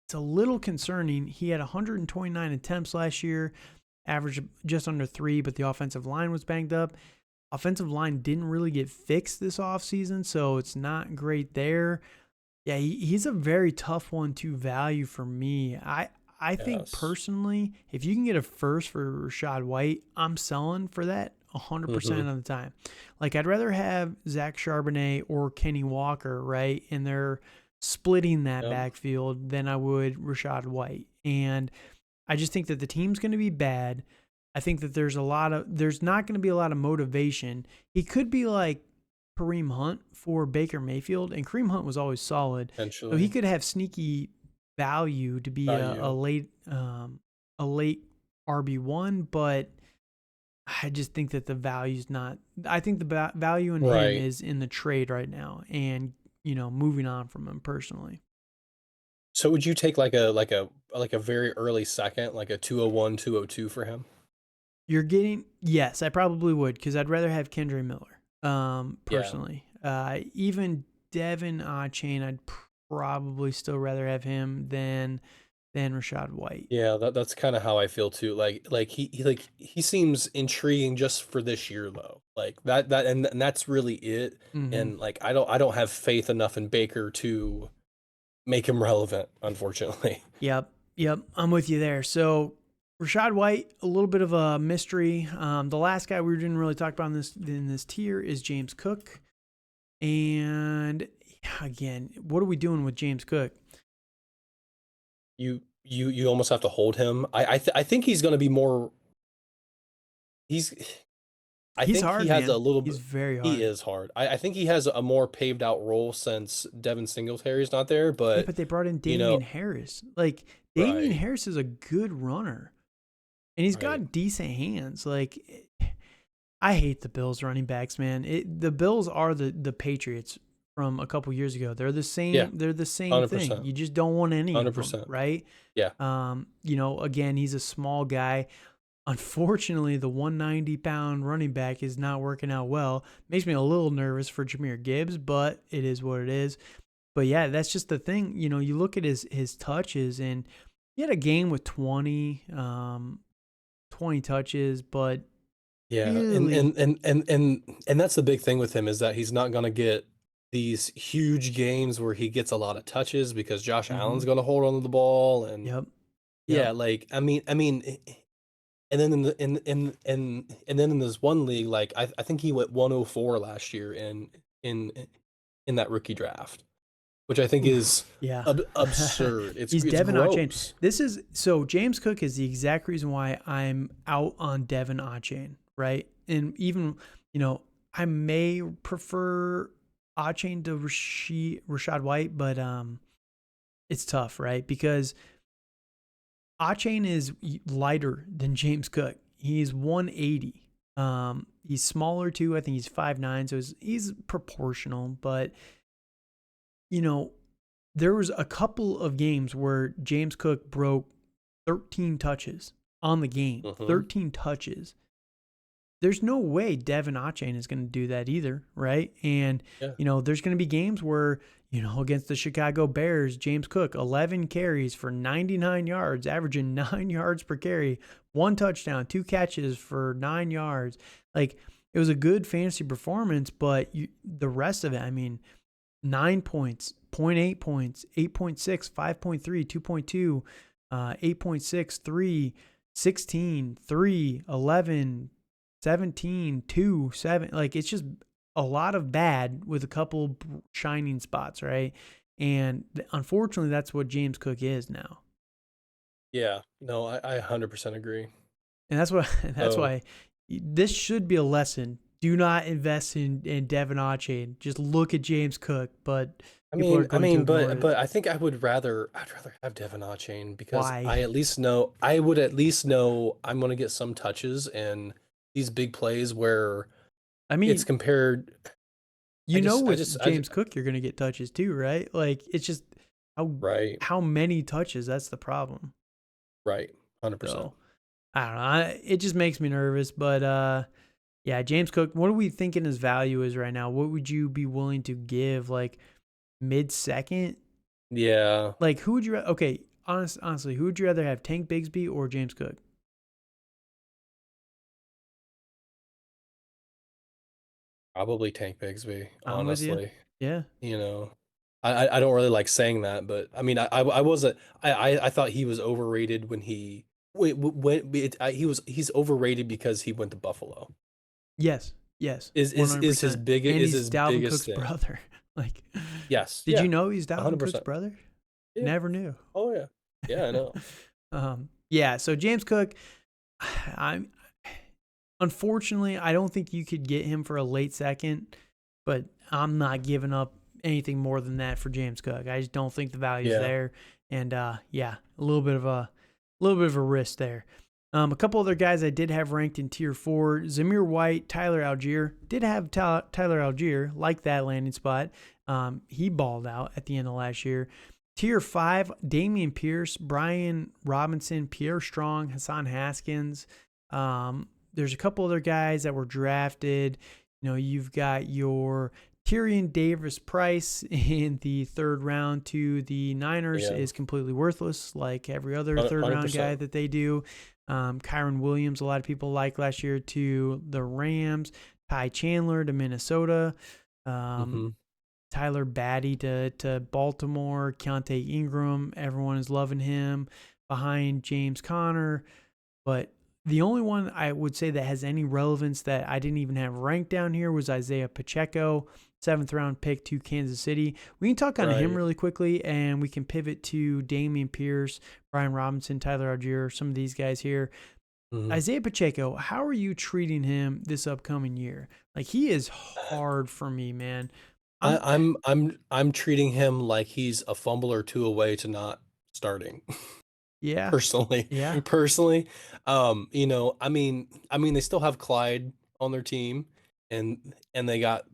It's a little concerning. He had 129 attempts last year, average just under 3, but the offensive line was banged up. Offensive line didn't really get fixed this offseason, so it's not great there. Yeah, he's a very tough one to value for me. I think Yes. personally, if you can get a first for Rashad White, I'm selling for that Mm-hmm. 100% of the time. Like I'd rather have Zach Charbonnet or Kenny Walker, right? And they're splitting that Yep. backfield than I would Rashad White. And I just think that the team's going to be bad. I think that there's not going to be a lot of motivation. He could be like Kareem Hunt for Baker Mayfield, and Kareem Hunt was always solid, so he Potentially. could have sneaky value to be Value. a late RB1. But I just think that the value's not. I think the value in him Right. is in the trade right now, and moving on from him personally. So would you take like a very early second, like a 201, 202 for him? You're getting yes, I probably would because I'd rather have Kendra Miller. Yeah. Personally, even Devin Chain, I'd probably still rather have him than Rashad White. Yeah, that's kind of how I feel too. Like he seems intriguing just for this year though. Like and that's really it. Mm-hmm. And like I don't have faith enough in Baker to make him relevant, unfortunately. Yep, I'm with you there. So Rashad White, a little bit of a mystery. The last guy we didn't really talk about in this tier is James Cook. And again, what are we doing with James Cook? You almost have to hold him. I think he's going to be more he's I He's think he hard, has a man. little He's bit. very He hard. is hard. I think he has a more paved out role since Devin Singletary's not there, Yeah, but but they brought in you Damian know, Harris. Like Damian right, Harris is a good runner, and he's right. got decent hands. Like I hate the Bills running backs, man. The Bills are the Patriots from a couple years ago. They're the Yeah, same. They're the same thing. 100%. You just don't want any of them, 100%. right? Yeah. Again, he's a small guy. Unfortunately, the 190-pound running back is not working out well. Makes me a little nervous for Jahmyr Gibbs, but it is what it is. But yeah, that's just the thing. You look at his touches, and he had a game with 20 touches, but Yeah, really, and that's the big thing with him is that he's not gonna get these huge games where he gets a lot of touches because Josh hmm Allen's gonna hold on to the ball and yep, yep, yeah, like and then in the and then in this one league, like I think he went 104 last year in in that rookie draft. which I think is Oof, yeah. absurd. He's It's Devin Achane. gross. This is so James Cook is the exact reason why I'm out on Devin Achane, right? And even, you know, I may prefer Achane to Rashad White, but it's tough, right? Because Achane is lighter than James Cook. He's 180. He's smaller too. I think he's 5'9", so he's proportional, but you know, there was a couple of games where James Cook broke 13 touches on the game. Hmm. 13 touches. There's no way Devin Achane is going to do that either, right? And, Yeah. you know, there's going to be games where, you know, against the Chicago Bears, James Cook, 11 carries for 99 yards, averaging 9 yards per carry, 1 touchdown, 2 catches for 9 yards. Like, it was a good fantasy performance, but the rest of it, I mean, 9 points, zero point 0.8 points, 8.6, 5.3, 2.2, 8.6, 3, 16, 3, 11, 17, 2, 7. Like, it's just a lot of bad with a couple shining spots, right? And unfortunately, that's what James Cook is now. Yeah. No, I 100% agree. And that's So, why this should be a lesson. Do not invest in Devin Achane. Just look at James Cook, but people are I going to mean, ignore it. but I think I'd rather have Devin Chain because Why? I would at least know I'm going to get some touches and these big plays where I it's mean, compared. you know, with I just James Cook, you're going to get touches too, right? Like, it's just how right, how many touches. That's the problem. right, 100%. So I don't know. It just makes me nervous. But yeah, James Cook. What are we thinking his value is right now? What would you be willing to give? Like mid second? Yeah, Like who would you? Okay, honestly, who would you rather have, Tank Bigsby or James Cook? probably Tank Bigsby, I'm with you. honestly. Yeah. You know, I don't really like saying that, but I mean, I wasn't. I thought he was overrated when he he's overrated because he went to Buffalo. Yes. Yes. Is his 100%. big And is he's his Dalvin biggest Cook's thing. brother. Like, Yes. did you Yeah. know he's Dalvin Cook's 100%. brother? Yeah. Never knew. Oh yeah. Yeah, I know. Yeah. So James Cook, I'm unfortunately, I don't think you could get him for a late second, but I'm not giving up anything more than that for James Cook. I just don't think the value's Yeah. there, and yeah, a little bit of a risk there. A couple other guys I did have ranked in tier 4: Zamir White, Tyler Algier. Did have Tyler Algier, like that landing spot. He balled out at the end of last year. Tier 5: Damian Pierce, Brian Robinson, Pierre Strong, Hassan Haskins. There's a couple other guys that were drafted. You know, you've got your Tyrion Davis Price in the third round to the Niners Yeah. is completely worthless, like every other third round guy 100%. that they do. Kyron Williams, a lot of people like last year, to the Rams. Ty Chandler to Minnesota. Um, Hmm. Tyler Batty to Baltimore. Keontae Ingram, everyone is loving him behind James Conner. But the only one I would say that has any relevance that I didn't even have ranked down here was Isaiah Pacheco, 7th round pick to Kansas City. We can talk on him Right. really quickly, and we can pivot to Damian Pierce, Brian Robinson, Tyler Algier, some of these guys here. Hmm. Isaiah Pacheco, how are you treating him this upcoming year? Like, he is hard for me, man. I'm I'm treating him like he's a fumble or two away to not starting. Yeah, Personally, yeah. personally, I mean, they still have Clyde on their team, and they got,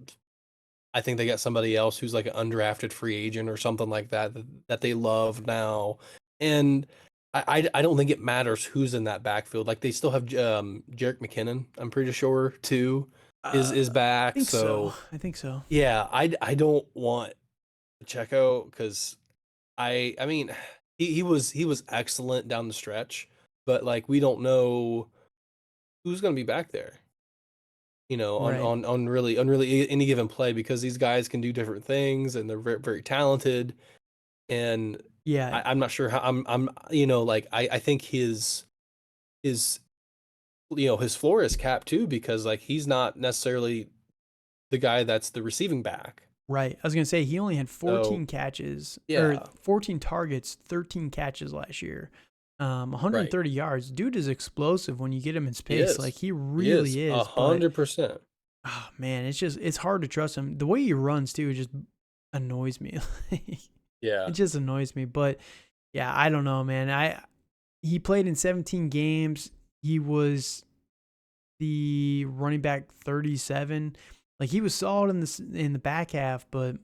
I think they got somebody else who's like an undrafted free agent or something like that they love now, and I don't think it matters who's in that backfield. Like they still have Jerick McKinnon, I'm pretty sure too, is I back. think so. So I think so. yeah, I don't want Pacheco because I mean he was excellent down the stretch, but like we don't know who's going to be back there. Right. On really any given play because these guys can do different things and they're very, very talented. And Yeah. I'm not sure how I'm like I think his his floor is capped too because like he's not necessarily the guy that's the receiving back. Right. I was going to say he only had So 14 catches or yeah, 14 targets, 13 catches last year. right. 130 yards. Dude is explosive when you get him in He space. Like is. he He is really is. But 100%. oh man, it's hard to trust him. The way he runs too just annoys me. It Yeah. just annoys me. But yeah, I don't know, man. He played in 17 games. He was the running back 37. Like he was solid in the back half, but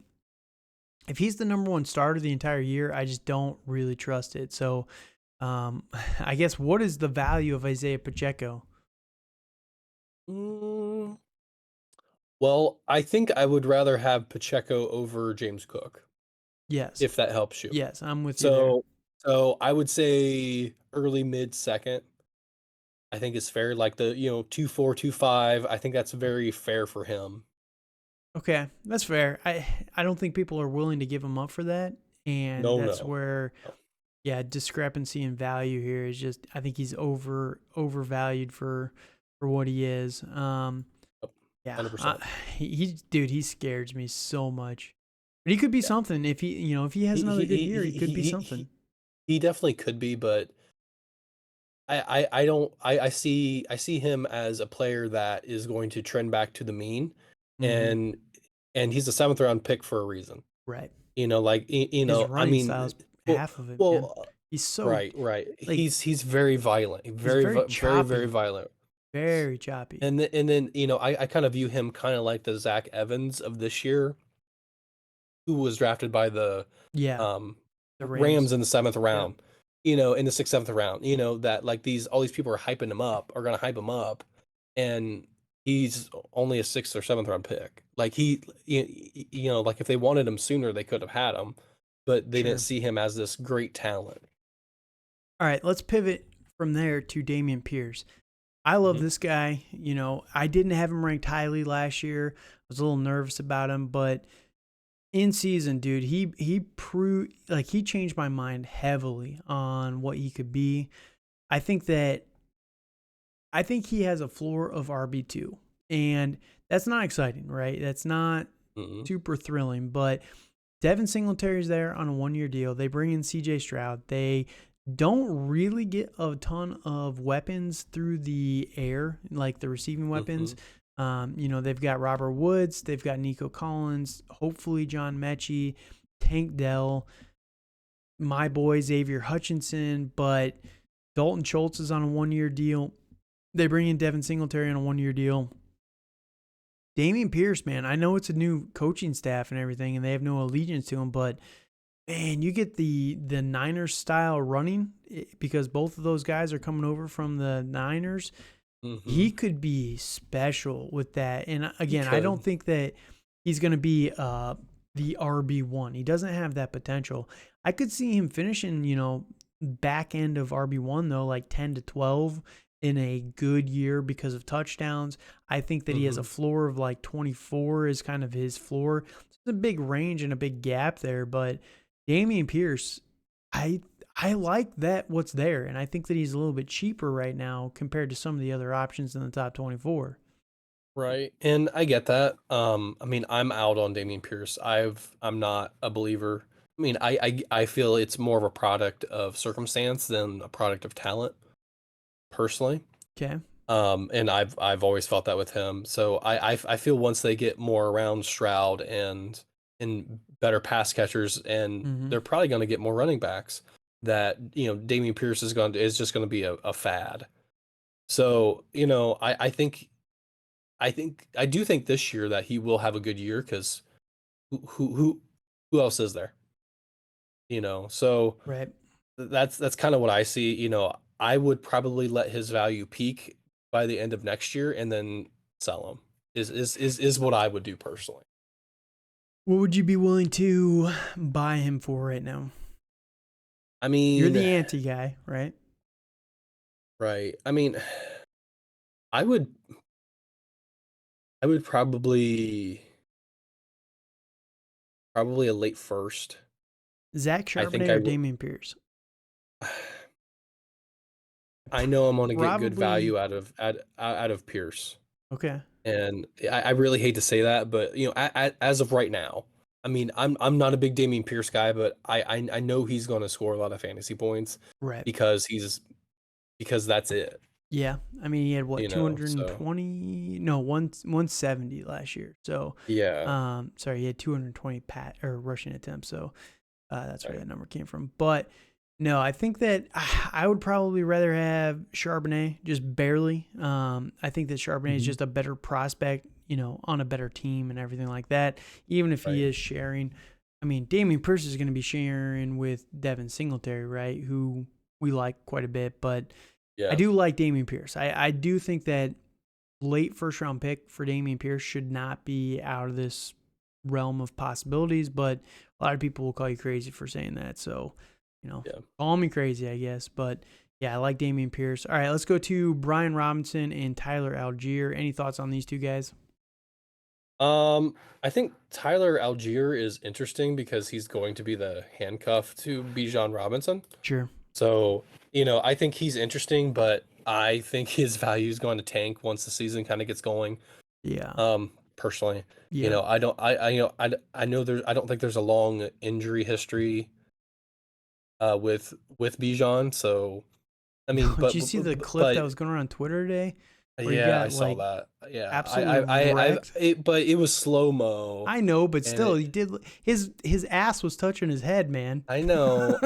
if he's the number one starter the entire year, I just don't really trust it. So, I guess what is the value of Isaiah Pacheco? Mm, well, I think I would rather have Pacheco over James Cook, Yes, if that helps you. yes, I'm with you there. So, so I would say early mid second. I think is fair. Like the 2.4, 2.5. I think that's very fair for him. Okay, that's fair. I don't think people are willing to give him up for that, and No, that's no. where No. yeah, discrepancy in value here is just I think he's overvalued for what he is. Yep, Yeah, 100%. dude, he scares me so much. But he could be Yeah. something if if he has He another he good he year, he he could be he something. he he definitely could be, but I don't I see him as a player that is going to trend back to the mean, Hmm. and he's a seventh round pick for a reason. Right. Like His I running mean, style's well, half of it, man. well, He's so right, right. like He's very violent, he's very very, very choppy, violent. very choppy. And then I kind of view him kind of like the Zach Evans of this year, who was drafted by the Yeah, um the Rams. Rams in the seventh Yep, round, in the sixth, seventh round, that like all these people are hyping him up, are gonna hype him up, and he's only a sixth or seventh round pick. Like like if they wanted him sooner, they could have had him, but they didn't sure. see him as this great talent. All right, let's pivot from there to Damian Pierce. I love Hmm. this guy. I didn't have him ranked highly last year. I was a little nervous about him, but in season, dude, he proved like he changed my mind heavily on what he could be. I think that I think he has a floor of RB2. And that's not exciting, right? That's not Hmm. super thrilling, but Devin Singletary's there on a 1-year deal. They bring in CJ Stroud. They don't really get a ton of weapons through the air, like the receiving weapons. Hmm. They've got Robert Woods, they've got Nico Collins, hopefully John Mechie, Tank Dell, my boy Xavier Hutchinson, but Dalton Schultz is on a 1-year deal. They bring in Devin Singletary on a 1-year deal. Damian Pierce, man, I know it's a new coaching staff and everything, and they have no allegiance to him, but man, you get the Niners style running because both of those guys are coming over from the Niners. Hmm. He could be special with that. And He again, I don't could. think that he's going to be the RB1. He doesn't have that potential. I could see him finishing, back end of RB1 though, like 10 to 12 in a good year because of touchdowns. I think that he has a Hmm. floor of like 24 is kind of his floor. It's a big range and a big gap there, but Damian Pierce, I I like that what's there, and I think that he's a little bit cheaper right now compared to some of the other options in the top 24. Right. And I get that. I mean, I'm out on Dameon Pierce. I'm not a believer. I mean, I feel it's more of a product of circumstance than a product of talent, personally. Okay. And I've always felt that with him. So I feel once they get more around Stroud and better pass catchers, and Mm-hmm. they're probably going to get more running backs, that Dameon Pierce is just going to be a fad. So I do think this year that he will have a good year, because who else is there? So Right. that's kind of what I see. I would probably let his value peak by the end of next year and then sell him. Is what I would do personally. What would you be willing to buy him for right now? I You're mean, the anti guy, right? right. I mean, I would I would probably a late first. Zach I think Charbonnet I or would. Damian Pierce? I know I'm going to get good Probably. value out of Pierce. Okay. And I really hate to say that, but as of right now, I mean, I'm not a big Dameon Pierce guy, but I know he's going to score a lot of fantasy points Right. because because that's it, Yeah. I mean, he had what, So 220? No, 170 last year. So, yeah, sorry, he had 220 rushing attempts. So, that's where right. that number came from. But no, I think that I would probably rather have Charbonnet just barely. I think that Charbonnet is Mhm. just a better prospect, on a better team and everything like that. Even if he Right. is sharing, I mean, Damian Pierce is going to be sharing with Devin Singletary, right? Who we like quite a bit, but I Yeah. do like Damian Pierce. I do think that late first round pick for Damian Pierce should not be out of this realm of possibilities, but a lot of people will call you crazy for saying that. So, Yeah. call me crazy, I guess. But yeah, I like Damian Pierce. All right, let's go to Brian Robinson and Tyler Algier. Any thoughts on these two guys? I think Tyler Algier is interesting because he's going to be the handcuff to Bijan Robinson. Sure. So, I think he's interesting, but I think his value is going to tank once the season kind of gets going. Yeah. Personally, Yeah. I don't, I know I don't think there's a long injury history, with Bijan. So, I mean, Did you see the clip that was going around Twitter today where he yeah, I got saw like that. Yeah, absolutely wrecked? but it was slow mo, I know, but and still, he did. His ass was touching his head, man. I Like know,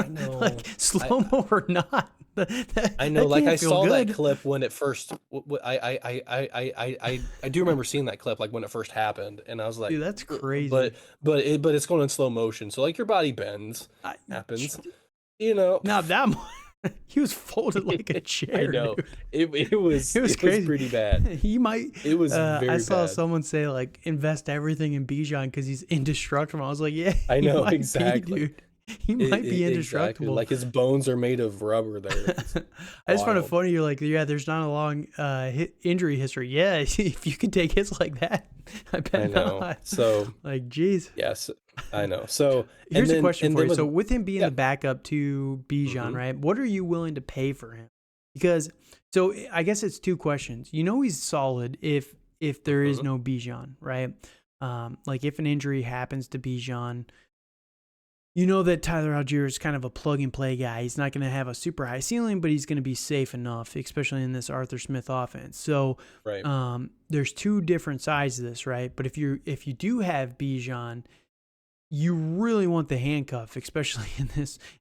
I, slow mo or not, that, I know, that like I can't feel saw that good. clip when it first. I do remember seeing that clip like when it first happened, and I was like, Dude, that's but crazy. but it's going in slow motion, so like your body bends, I, happens, you know. not that much. He was folded like a I chair, know dude. It was it was crazy. pretty bad. He might. It was I very saw bad. someone say like invest everything in Bijan because he's indestructible. I was like, yeah, I he know might be, exactly. dude. He might be Exactly. indestructible. Like his bones are made of rubber. There, it's I just find it wild. funny. You're like, yeah, there's not a long injury history. Yeah, if you can take hits like that, I I bet know. not. So Like, geez. yes, I know. So Here's a question and for then you. So, with with him being yeah. the backup to Bijan, Hmm. right? What are you willing to pay for him? Because, so I guess it's two questions. He's solid if there is Hmm. no Bijan, right? Like if an injury happens to Bijan, you know that Tyler Algier is kind of a plug and play guy. He's not going to have a super high ceiling, but he's going to be safe enough, especially in this Arthur Smith offense. So Right. there's two different sides of this, right? But if you do have Bijan, you really want the handcuff, especially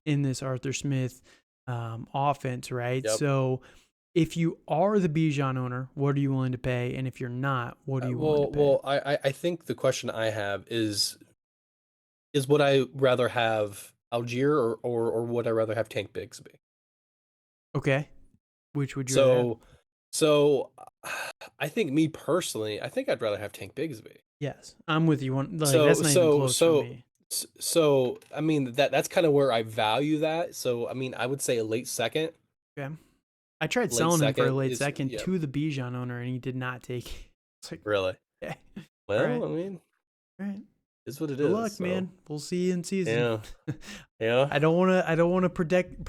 in this Arthur Smith offense, right? Yep. So if you are the Bijan owner, what are you willing to pay? And if you're not, what are you willing to pay? I think the question I have is would I rather have Algier or would I rather have Tank Bigsby? Okay, which would you rather have? So so I think me personally, I think I'd rather have Tank Bigsby. Yes, I'm with you. Like that's So not even so close for so me. so I mean that's kind of where I value that. So I mean I would say a Okay. I tried late selling him for a second late is second yeah, to the Bijan owner, and he did not take it. It's like, really. okay, all Well, right, I mean, all right. is what it Good is. luck, So man. We'll see you in season. yeah, yeah. I don't wanna project.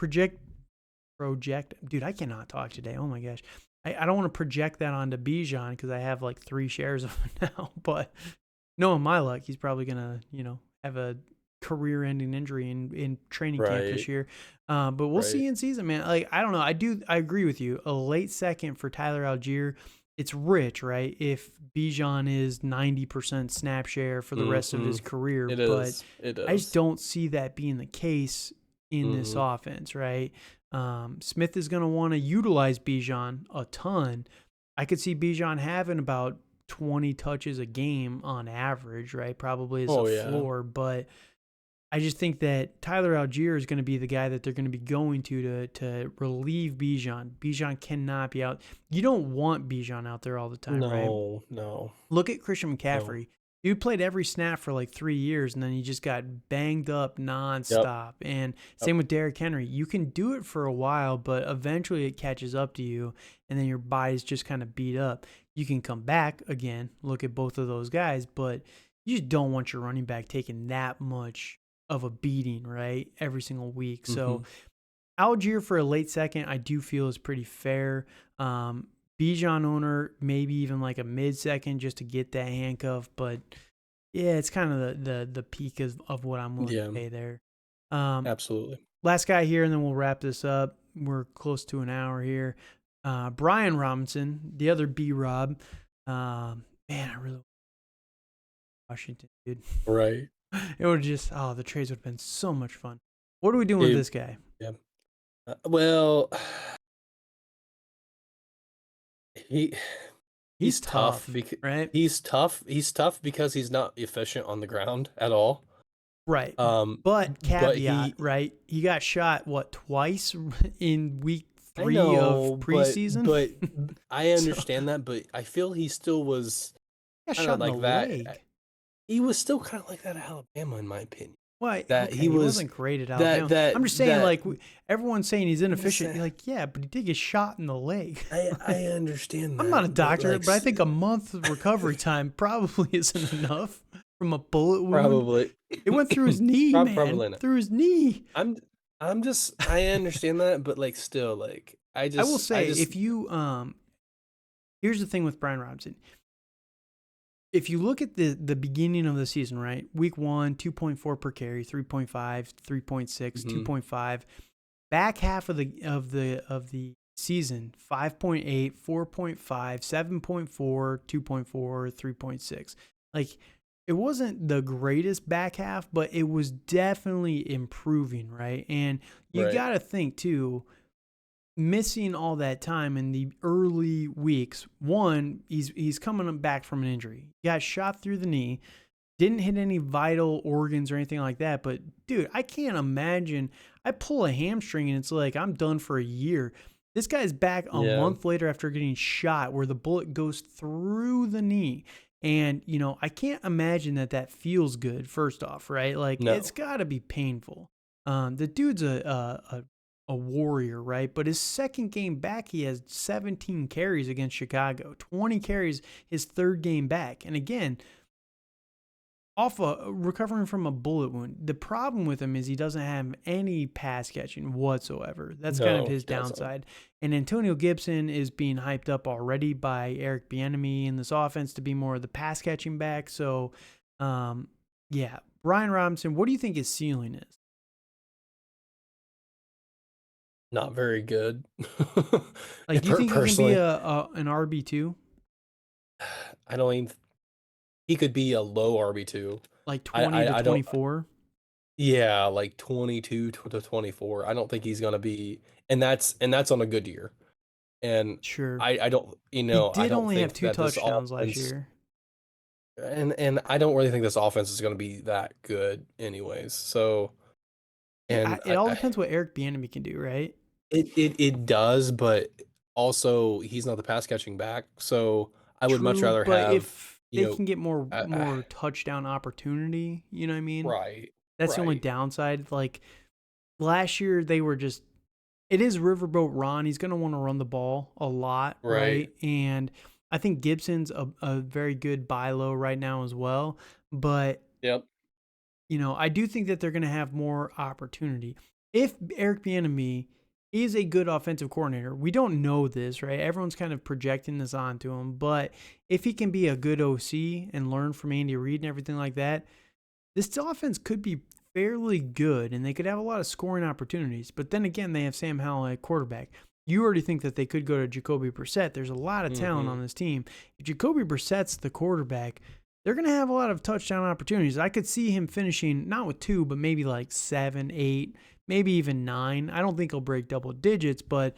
Dude, I cannot talk today. Oh my gosh. I don't want to project that onto Bijan because I have like 3 shares of him now. But knowing my luck, he's probably gonna, have a career-ending injury in training camp this Right, year. But we'll see right. in season, man. Like I don't know. I agree with you. A late second for Tyler Algier, it's rich, right? If Bijan is 90% snap share for the rest of Hmm. his career, It but is. It I just is. don't see that being the case in this Hmm. offense, right? Smith is going to want to utilize Bijan a ton. I could see Bijan having about 20 touches a game on average, right? Probably as a Oh yeah. floor, but I just think that Tyler Algier is going to be the guy that they're going to be going to relieve Bijan. Bijan cannot be out. You don't want Bijan out there all the time, right? No, no, Look at Christian no. McCaffrey. He played every snap for like 3 years, and then he just got banged up Yep. nonstop. And Yep. same with Derrick Henry. You can do it for a while, but eventually it catches up to you, and then your body's just kind of beat up. You can come back again. Look at both of those guys, but you just don't want your running back taking that much of a beating, right? Every single week. So Hmm. Algier for a late second, I do feel is pretty fair. Bijan owner, maybe even like a mid-second just to get that handcuff. But yeah, it's kind of the peak of what I'm willing to Yeah, pay there. Um, absolutely. Last guy here, and then we'll wrap this up. We're close to an hour here. Brian Robinson, the other B Rob. Man, I really Washington, dude. Right. It would just the trades would have been so much fun. What are we doing with It, this guy? yeah. Well, he He's he's tough tough, because right? he's tough because he's not efficient on the ground at all. Right. Um, But but caveat, right? He got shot what twice in week I 3 of know, preseason. I So understand that, but I feel he still was he got kind of shot in the like that. leg. He was still kind of like that at Alabama, in my opinion. Well, That okay, he he was wasn't great at that Alabama. that I'm just saying, that. like, everyone's saying he's I'm just inefficient. saying, You're like, yeah, but he did get shot in the leg. I understand I'm not a that, but doctor, but I think a month of recovery time probably isn't enough from a bullet wound. probably It went through his knee, man. probably not. Through his knee. I'm I understand that, but like still like I will I say, just if you here's the thing with Brian Robinson. If you look at the beginning of the season, right? Week 1, 2.4 per carry, 3.5, 3.6, mhm, 2.5. Back half of the season, 5.8, 4.5, 7.4, 2.4, 3.6. Like, it wasn't the greatest back half, but it was definitely improving, right? And you right. got to think too, missing all that time in the early weeks. One, he's coming back from an injury. He got shot through the knee, didn't hit any vital organs or anything like that. But dude, I can't imagine. I pull a hamstring and it's like I'm done for a year. This guy's back a Yeah. month later after getting shot where the bullet goes through the knee. And, I can't imagine that feels good, first off, right? Like, it's No. got to be painful. The dude's a warrior, right? But his second game back, he has 17 carries against Chicago, 20 carries his third game back. And again, recovering from a bullet wound. The problem with him is he doesn't have any pass catching whatsoever. That's kind of No, his he doesn't. downside. And Antonio Gibson is being hyped up already by Eric Bieniemy in this offense to be more of the pass catching back. So, yeah, Brian Robinson, what do you think his ceiling is? Not very good. Like, do you think he can be Personally, an RB2, I don't even he could be a low RB2. like 20 to I don't 24? yeah, like 22 to 24. I don't think he's gonna be and that's on a good year. And Sure. I don't He I did don't only have think two that this touchdowns last offense year. and I don't really think this offense is gonna be that good anyways. So and It all depends what Eric Bieniemy can do, right? it does, but also he's not the pass catching back. So I would much True, rather but have, if you they know, can get more I more touchdown opportunity, you know what I mean? right, That's the only right, downside. Like last year, they were just. It is Riverboat Ron. He's going to want to run the ball a lot, right. right? And I think Gibson's a very good buy low right now as well. But Yep. I do think that they're going to have more opportunity. If Eric Bieniemy is a good offensive coordinator, we don't know this, right? Everyone's kind of projecting this onto him, but if he can be a good OC and learn from Andy Reid and everything like that, this offense could be fairly good and they could have a lot of scoring opportunities. But then again, they have Sam Howell at quarterback. You already think that they could go to Jacoby Brissett. There's a lot of talent Hmm. on this team. If Jacoby Brissett's the quarterback, they're going to have a lot of touchdown opportunities. I could see him finishing not with 2, but maybe like 7, 8, maybe even 9. I don't think he'll break double digits, but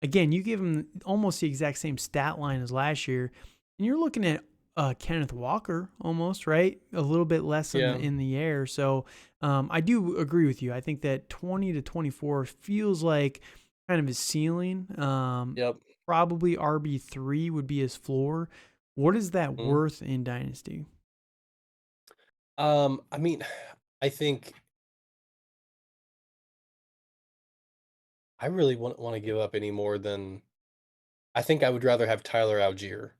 again, you give him almost the exact same stat line as last year, and you're looking at Kenneth Walker almost, right? A little bit less Yeah. in the air. So I do agree with you. I think that 20 to 24 feels like kind of his ceiling. Yep. Probably RB3 would be his floor. What is that Mhm. worth in Dynasty? I mean, I think I really wouldn't want to give up any more than I think I would rather have Tyler Algier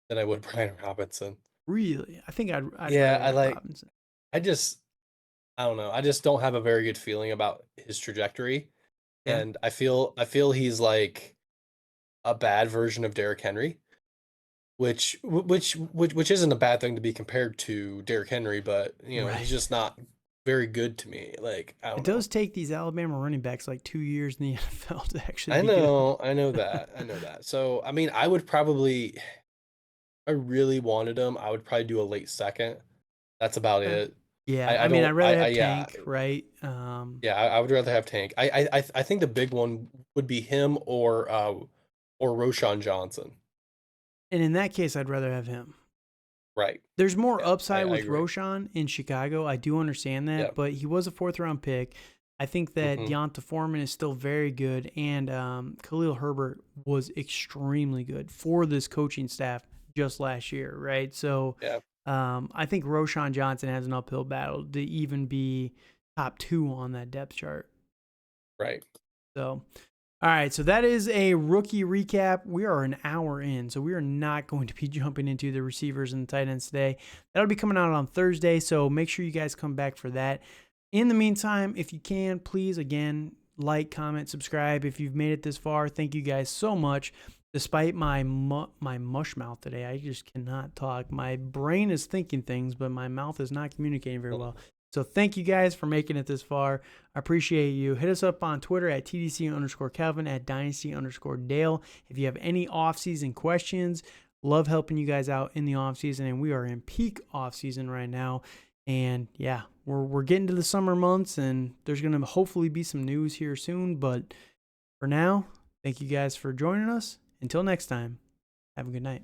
than I would Brian Robinson. Really? I think I'd Yeah, rather I have like Robinson. I just I don't know. I just don't have a very good feeling about his trajectory. Yeah. And I feel he's like a bad version of Derrick Henry, which isn't a bad thing to be compared to Derrick Henry, but he's Right. just not very good to me. Like, I It don't know. does take these Alabama running backs like 2 years in the NFL to actually I be good. know, I know that. So, I mean, I would probably, I really wanted him, I would probably do a late second. That's about Okay. it. Yeah, I I mean, I'd don't, rather have yeah, Tank, right? I would rather have Tank. I think the big one would be him or Roshan Johnson. And in that case, I'd rather have him. Right. There's more Yeah, upside I with agree. Roshan in Chicago. I do understand Yeah. that, but he was a fourth round pick. I think that Hmm. Deonta Foreman is still very good, and Khalil Herbert was extremely good for this coaching staff just last year, right? So Yeah. I think Roshan Johnson has an uphill battle to even be top 2 on that depth chart. Right. So all right, so that is a rookie recap. We are an hour in, so we are not going to be jumping into the receivers and the tight ends today. That'll be coming out on Thursday, so make sure you guys come back for that. In the meantime, if you can, please, again, like, comment, subscribe. If you've made it this far, thank you guys so much. Despite my mush mouth today, I just cannot talk. My brain is thinking things, but my mouth is not communicating very well. So thank you guys for making it this far. I appreciate you. Hit us up on Twitter at TDC_Calvin, at Dynasty_Dale. If you have any offseason questions, love helping you guys out in the offseason. And we are in peak offseason right now. And yeah, we're getting to the summer months, and there's going to hopefully be some news here soon. But for now, thank you guys for joining us. Until next time, have a good night.